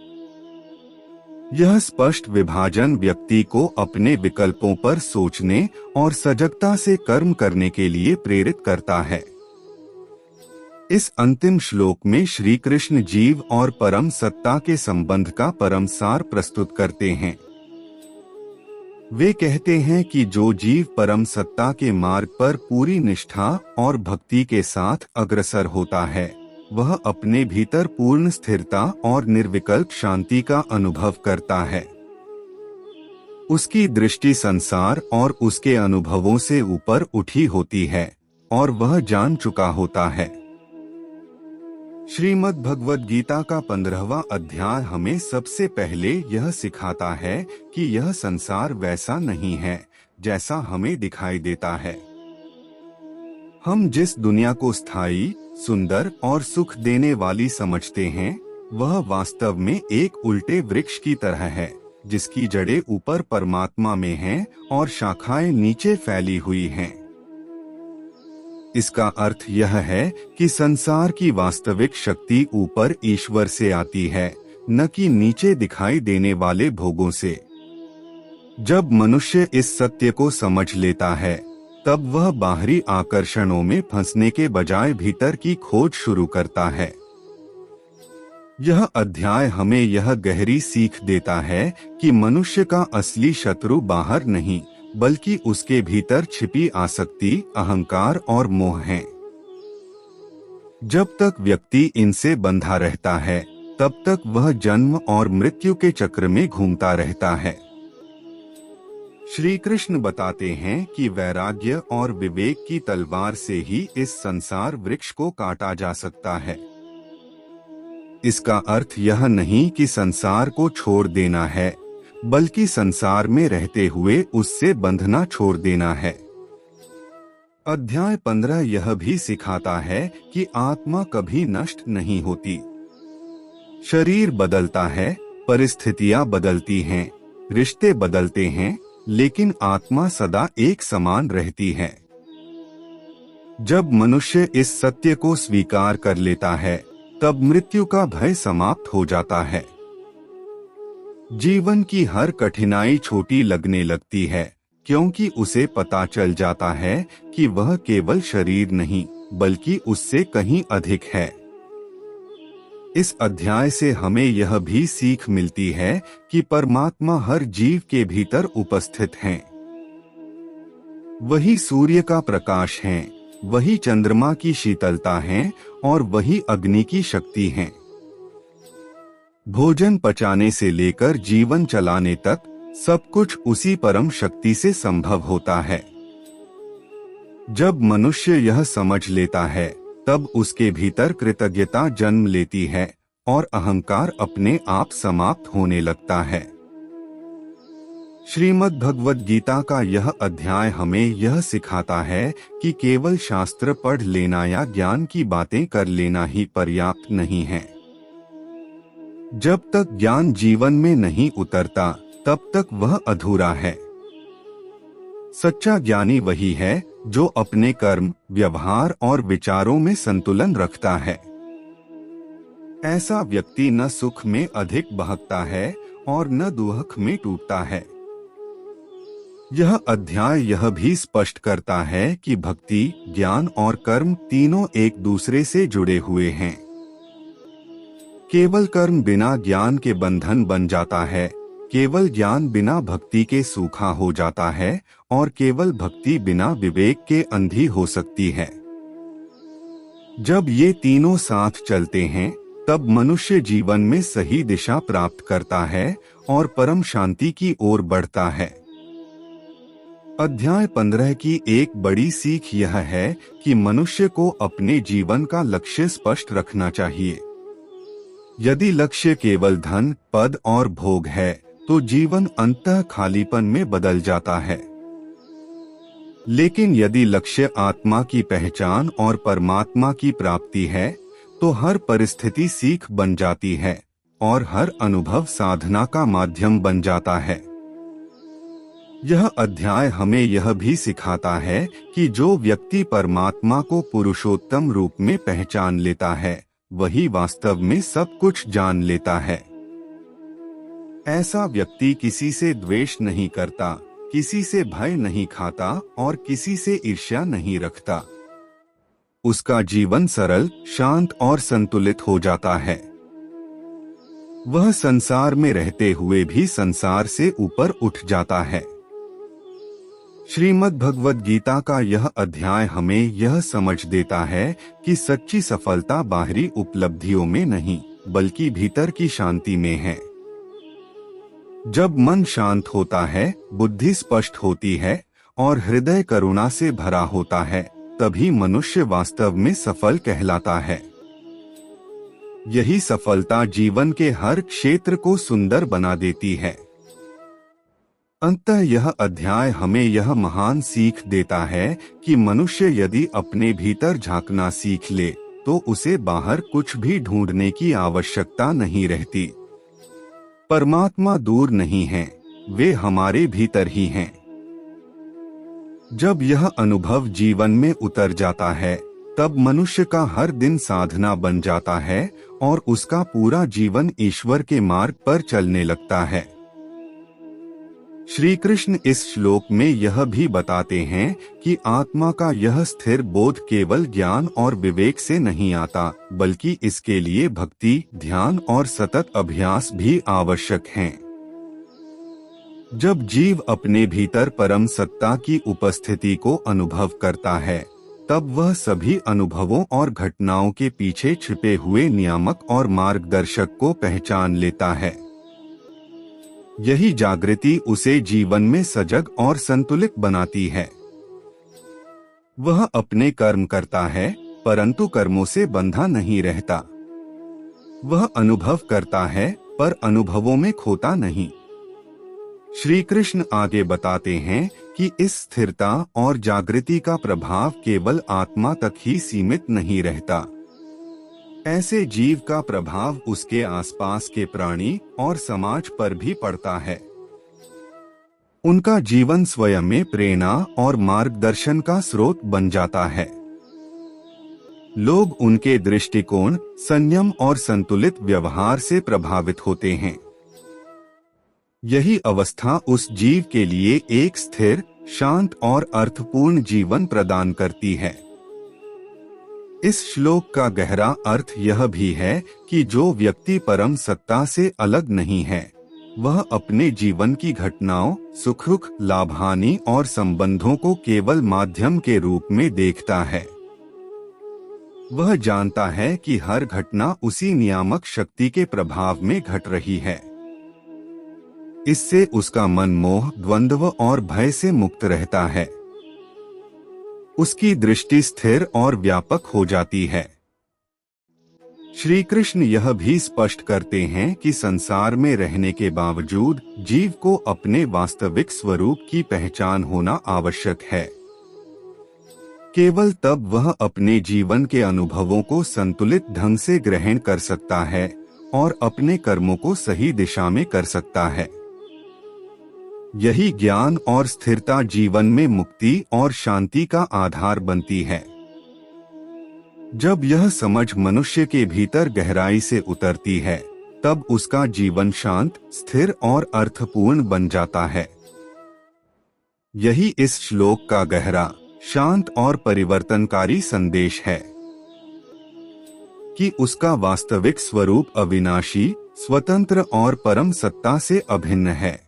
यह स्पष्ट विभाजन व्यक्ति को अपने विकल्पों पर सोचने और सजगता से कर्म करने के लिए प्रेरित करता है। इस अंतिम श्लोक में श्री कृष्ण जीव और परम सत्ता के संबंध का परम सार प्रस्तुत करते हैं। वे कहते हैं कि जो जीव परम सत्ता के मार्ग पर पूरी निष्ठा और भक्ति के साथ अग्रसर होता है, वह अपने भीतर पूर्ण स्थिरता और निर्विकल्प शांति का अनुभव करता है। उसकी दृष्टि संसार और उसके अनुभवों से ऊपर उठी होती है और वह जान चुका होता है। श्रीमद् भगवद गीता का 15वां अध्याय हमें सबसे पहले यह सिखाता है कि यह संसार वैसा नहीं है जैसा हमें दिखाई देता है। हम जिस दुनिया को स्थायी, सुंदर और सुख देने वाली समझते हैं, वह वास्तव में एक उल्टे वृक्ष की तरह है, जिसकी जड़ें ऊपर परमात्मा में हैं और शाखाएं नीचे फैली हुई हैं। इसका अर्थ यह है कि संसार की वास्तविक शक्ति ऊपर ईश्वर से आती है, न कि नीचे दिखाई देने वाले भोगों से। जब मनुष्य इस सत्य को समझ लेता है, तब वह बाहरी आकर्षणों में फंसने के बजाय भीतर की खोज शुरू करता है। यह अध्याय हमें यह गहरी सीख देता है कि मनुष्य का असली शत्रु बाहर नहीं, बल्कि उसके भीतर छिपी आसक्ति, अहंकार और मोह है। जब तक व्यक्ति इनसे बंधा रहता है, तब तक वह जन्म और मृत्यु के चक्र में घूमता रहता है। श्री कृष्ण बताते हैं कि वैराग्य और विवेक की तलवार से ही इस संसार वृक्ष को काटा जा सकता है। इसका अर्थ यह नहीं कि संसार को छोड़ देना है, बल्कि संसार में रहते हुए उससे बंधना छोड़ देना है। अध्याय 15 यह भी सिखाता है कि आत्मा कभी नष्ट नहीं होती। शरीर बदलता है, परिस्थितियां बदलती हैं, रिश्ते बदलते हैं, लेकिन आत्मा सदा एक समान रहती है। जब मनुष्य इस सत्य को स्वीकार कर लेता है, तब मृत्यु का भय समाप्त हो जाता है। जीवन की हर कठिनाई छोटी लगने लगती है, क्योंकि उसे पता चल जाता है कि वह केवल शरीर नहीं, बल्कि उससे कहीं अधिक है। इस अध्याय से हमें यह भी सीख मिलती है कि परमात्मा हर जीव के भीतर उपस्थित हैं। वही सूर्य का प्रकाश है, वही चंद्रमा की शीतलता है और वही अग्नि की शक्ति है। भोजन पचाने से लेकर जीवन चलाने तक सब कुछ उसी परम शक्ति से संभव होता है। जब मनुष्य यह समझ लेता है, तब उसके भीतर कृतज्ञता जन्म लेती है और अहंकार अपने आप समाप्त होने लगता है। श्रीमद् भगवद गीता का यह अध्याय हमें यह सिखाता है कि केवल शास्त्र पढ़ लेना या ज्ञान की बातें कर लेना ही पर्याप्त नहीं है। जब तक ज्ञान जीवन में नहीं उतरता तब तक वह अधूरा है। सच्चा ज्ञानी वही है जो अपने कर्म, व्यवहार और विचारों में संतुलन रखता है। ऐसा व्यक्ति न सुख में अधिक बहकता है और न दुख में टूटता है। यह अध्याय यह भी स्पष्ट करता है कि भक्ति, ज्ञान और कर्म तीनों एक दूसरे से जुड़े हुए हैं। केवल कर्म बिना ज्ञान के बंधन बन जाता है, केवल ज्ञान बिना भक्ति के सूखा हो जाता है और केवल भक्ति बिना विवेक के अंधी हो सकती है। जब ये तीनों साथ चलते हैं तब मनुष्य जीवन में सही दिशा प्राप्त करता है और परम शांति की ओर बढ़ता है। अध्याय 15 की एक बड़ी सीख यह है कि मनुष्य को अपने जीवन का लक्ष्य स्पष्ट रखना चाहिए। यदि लक्ष्य केवल धन, पद और भोग है तो जीवन अंततः खालीपन में बदल जाता है। लेकिन यदि लक्ष्य आत्मा की पहचान और परमात्मा की प्राप्ति है तो हर परिस्थिति सीख बन जाती है और हर अनुभव साधना का माध्यम बन जाता है। यह अध्याय हमें यह भी सिखाता है कि जो व्यक्ति परमात्मा को पुरुषोत्तम रूप में पहचान लेता है वही वास्तव में सब कुछ जान लेता है। ऐसा व्यक्ति किसी से द्वेष नहीं करता, किसी से भय नहीं खाता और किसी से ईर्ष्या नहीं रखता। उसका जीवन सरल, शांत और संतुलित हो जाता है। वह संसार में रहते हुए भी संसार से ऊपर उठ जाता है। श्रीमद् भगवद गीता का यह अध्याय हमें यह समझ देता है कि सच्ची सफलता बाहरी उपलब्धियों में नहीं बल्कि भीतर की शांति में है। जब मन शांत होता है, बुद्धि स्पष्ट होती है और हृदय करुणा से भरा होता है, तभी मनुष्य वास्तव में सफल कहलाता है। यही सफलता जीवन के हर क्षेत्र को सुंदर बना देती है। अंततः यह अध्याय हमें यह महान सीख देता है कि मनुष्य यदि अपने भीतर झांकना सीख ले तो उसे बाहर कुछ भी ढूंढने की आवश्यकता नहीं रहती। परमात्मा दूर नहीं है, वे हमारे भीतर ही हैं। जब यह अनुभव जीवन में उतर जाता है तब मनुष्य का हर दिन साधना बन जाता है और उसका पूरा जीवन ईश्वर के मार्ग पर चलने लगता है। श्री कृष्ण इस श्लोक में यह भी बताते हैं कि आत्मा का यह स्थिर बोध केवल ज्ञान और विवेक से नहीं आता, बल्कि इसके लिए भक्ति, ध्यान और सतत अभ्यास भी आवश्यक हैं। जब जीव अपने भीतर परम सत्ता की उपस्थिति को अनुभव करता है तब वह सभी अनुभवों और घटनाओं के पीछे छिपे हुए नियामक और मार्गदर्शक को पहचान लेता है। यही जागृति उसे जीवन में सजग और संतुलित बनाती है। वह अपने कर्म करता है परंतु कर्मों से बंधा नहीं रहता। वह अनुभव करता है पर अनुभवों में खोता नहीं। श्री कृष्ण आगे बताते हैं कि इस स्थिरता और जागृति का प्रभाव केवल आत्मा तक ही सीमित नहीं रहता। ऐसे जीव का प्रभाव उसके आसपास के प्राणी और समाज पर भी पड़ता है। उनका जीवन स्वयं में प्रेरणा और मार्गदर्शन का स्रोत बन जाता है। लोग उनके दृष्टिकोण, संयम और संतुलित व्यवहार से प्रभावित होते हैं। यही अवस्था उस जीव के लिए एक स्थिर, शांत और अर्थपूर्ण जीवन प्रदान करती है। इस श्लोक का गहरा अर्थ यह भी है कि जो व्यक्ति परम सत्ता से अलग नहीं है वह अपने जीवन की घटनाओं, सुख, लाभ-हानि और संबंधों को केवल माध्यम के रूप में देखता है। वह जानता है कि हर घटना उसी नियामक शक्ति के प्रभाव में घट रही है। इससे उसका मन मोह, द्वंद्व और भय से मुक्त रहता है। उसकी दृष्टि स्थिर और व्यापक हो जाती है। श्री कृष्ण यह भी स्पष्ट करते हैं कि संसार में रहने के बावजूद जीव को अपने वास्तविक स्वरूप की पहचान होना आवश्यक है। केवल तब वह अपने जीवन के अनुभवों को संतुलित ढंग से ग्रहण कर सकता है और अपने कर्मों को सही दिशा में कर सकता है। यही ज्ञान और स्थिरता जीवन में मुक्ति और शांति का आधार बनती है। जब यह समझ मनुष्य के भीतर गहराई से उतरती है, तब उसका जीवन शांत, स्थिर और अर्थपूर्ण बन जाता है। यही इस श्लोक का गहरा, शांत और परिवर्तनकारी संदेश है कि उसका वास्तविक स्वरूप अविनाशी, स्वतंत्र और परम सत्ता से अभिन्न है।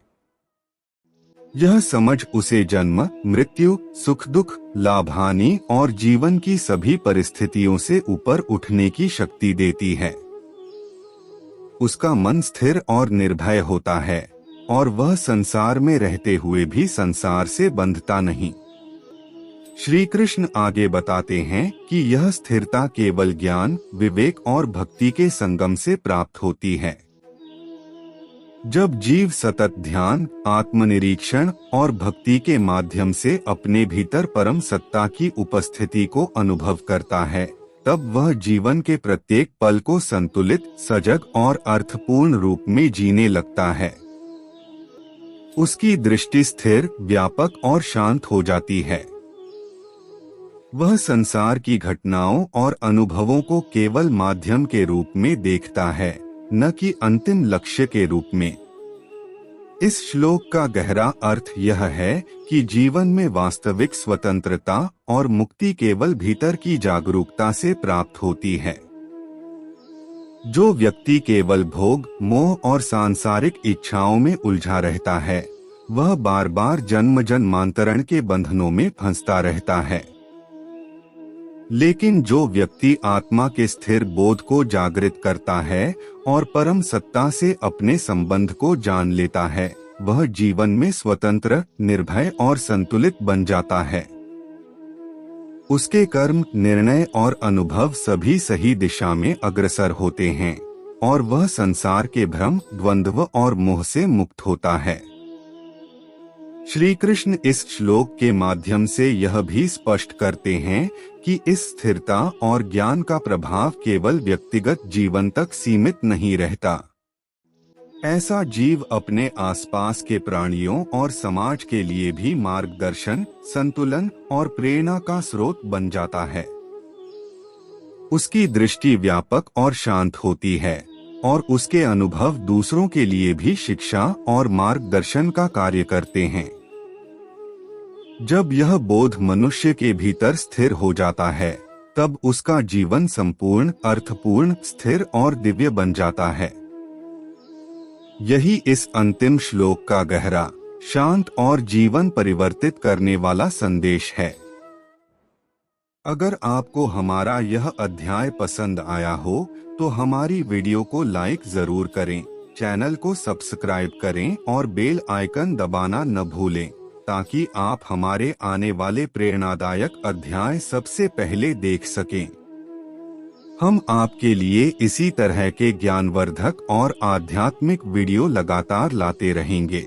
यह समझ उसे जन्म, मृत्यु, सुख दुख, लाभ हानि और जीवन की सभी परिस्थितियों से ऊपर उठने की शक्ति देती है। उसका मन स्थिर और निर्भय होता है और वह संसार में रहते हुए भी संसार से बंधता नहीं। श्री कृष्ण आगे बताते हैं कि यह स्थिरता केवल ज्ञान, विवेक और भक्ति के संगम से प्राप्त होती है। जब जीव सतत ध्यान, आत्मनिरीक्षण और भक्ति के माध्यम से अपने भीतर परम सत्ता की उपस्थिति को अनुभव करता है, तब वह जीवन के प्रत्येक पल को संतुलित, सजग और अर्थपूर्ण रूप में जीने लगता है। उसकी दृष्टि स्थिर, व्यापक और शांत हो जाती है। वह संसार की घटनाओं और अनुभवों को केवल माध्यम के रूप में देखता है, न कि अंतिम लक्ष्य के रूप में। इस श्लोक का गहरा अर्थ यह है कि जीवन में वास्तविक स्वतंत्रता और मुक्ति केवल भीतर की जागरूकता से प्राप्त होती है। जो व्यक्ति केवल भोग, मोह और सांसारिक इच्छाओं में उलझा रहता है, वह बार बार जन्म जन्मांतरण के बंधनों में फंसता रहता है। लेकिन जो व्यक्ति आत्मा के स्थिर बोध को जागृत करता है और परम सत्ता से अपने संबंध को जान लेता है, वह जीवन में स्वतंत्र, निर्भय और संतुलित बन जाता है। उसके कर्म, निर्णय और अनुभव सभी सही दिशा में अग्रसर होते हैं और वह संसार के भ्रम, द्वंद्व और मोह से मुक्त होता है। श्री कृष्ण इस श्लोक के माध्यम से यह भी स्पष्ट करते हैं कि इस स्थिरता और ज्ञान का प्रभाव केवल व्यक्तिगत जीवन तक सीमित नहीं रहता। ऐसा जीव अपने आसपास के प्राणियों और समाज के लिए भी मार्गदर्शन, संतुलन और प्रेरणा का स्रोत बन जाता है। उसकी दृष्टि व्यापक और शांत होती है और उसके अनुभव दूसरों के लिए भी शिक्षा और मार्गदर्शन का कार्य करते हैं। जब यह बोध मनुष्य के भीतर स्थिर हो जाता है, तब उसका जीवन संपूर्ण, अर्थपूर्ण, स्थिर और दिव्य बन जाता है। यही इस अंतिम श्लोक का गहरा, शांत और जीवन परिवर्तित करने वाला संदेश है। अगर आपको हमारा यह अध्याय पसंद आया हो, तो हमारी वीडियो को लाइक जरूर करें, चैनल को सब्सक्राइब करें और बेल आइकन दबाना न भूलें, ताकि आप हमारे आने वाले प्रेरणादायक अध्याय सबसे पहले देख सकें। हम आपके लिए इसी तरह के ज्ञानवर्धक और आध्यात्मिक वीडियो लगातार लाते रहेंगे।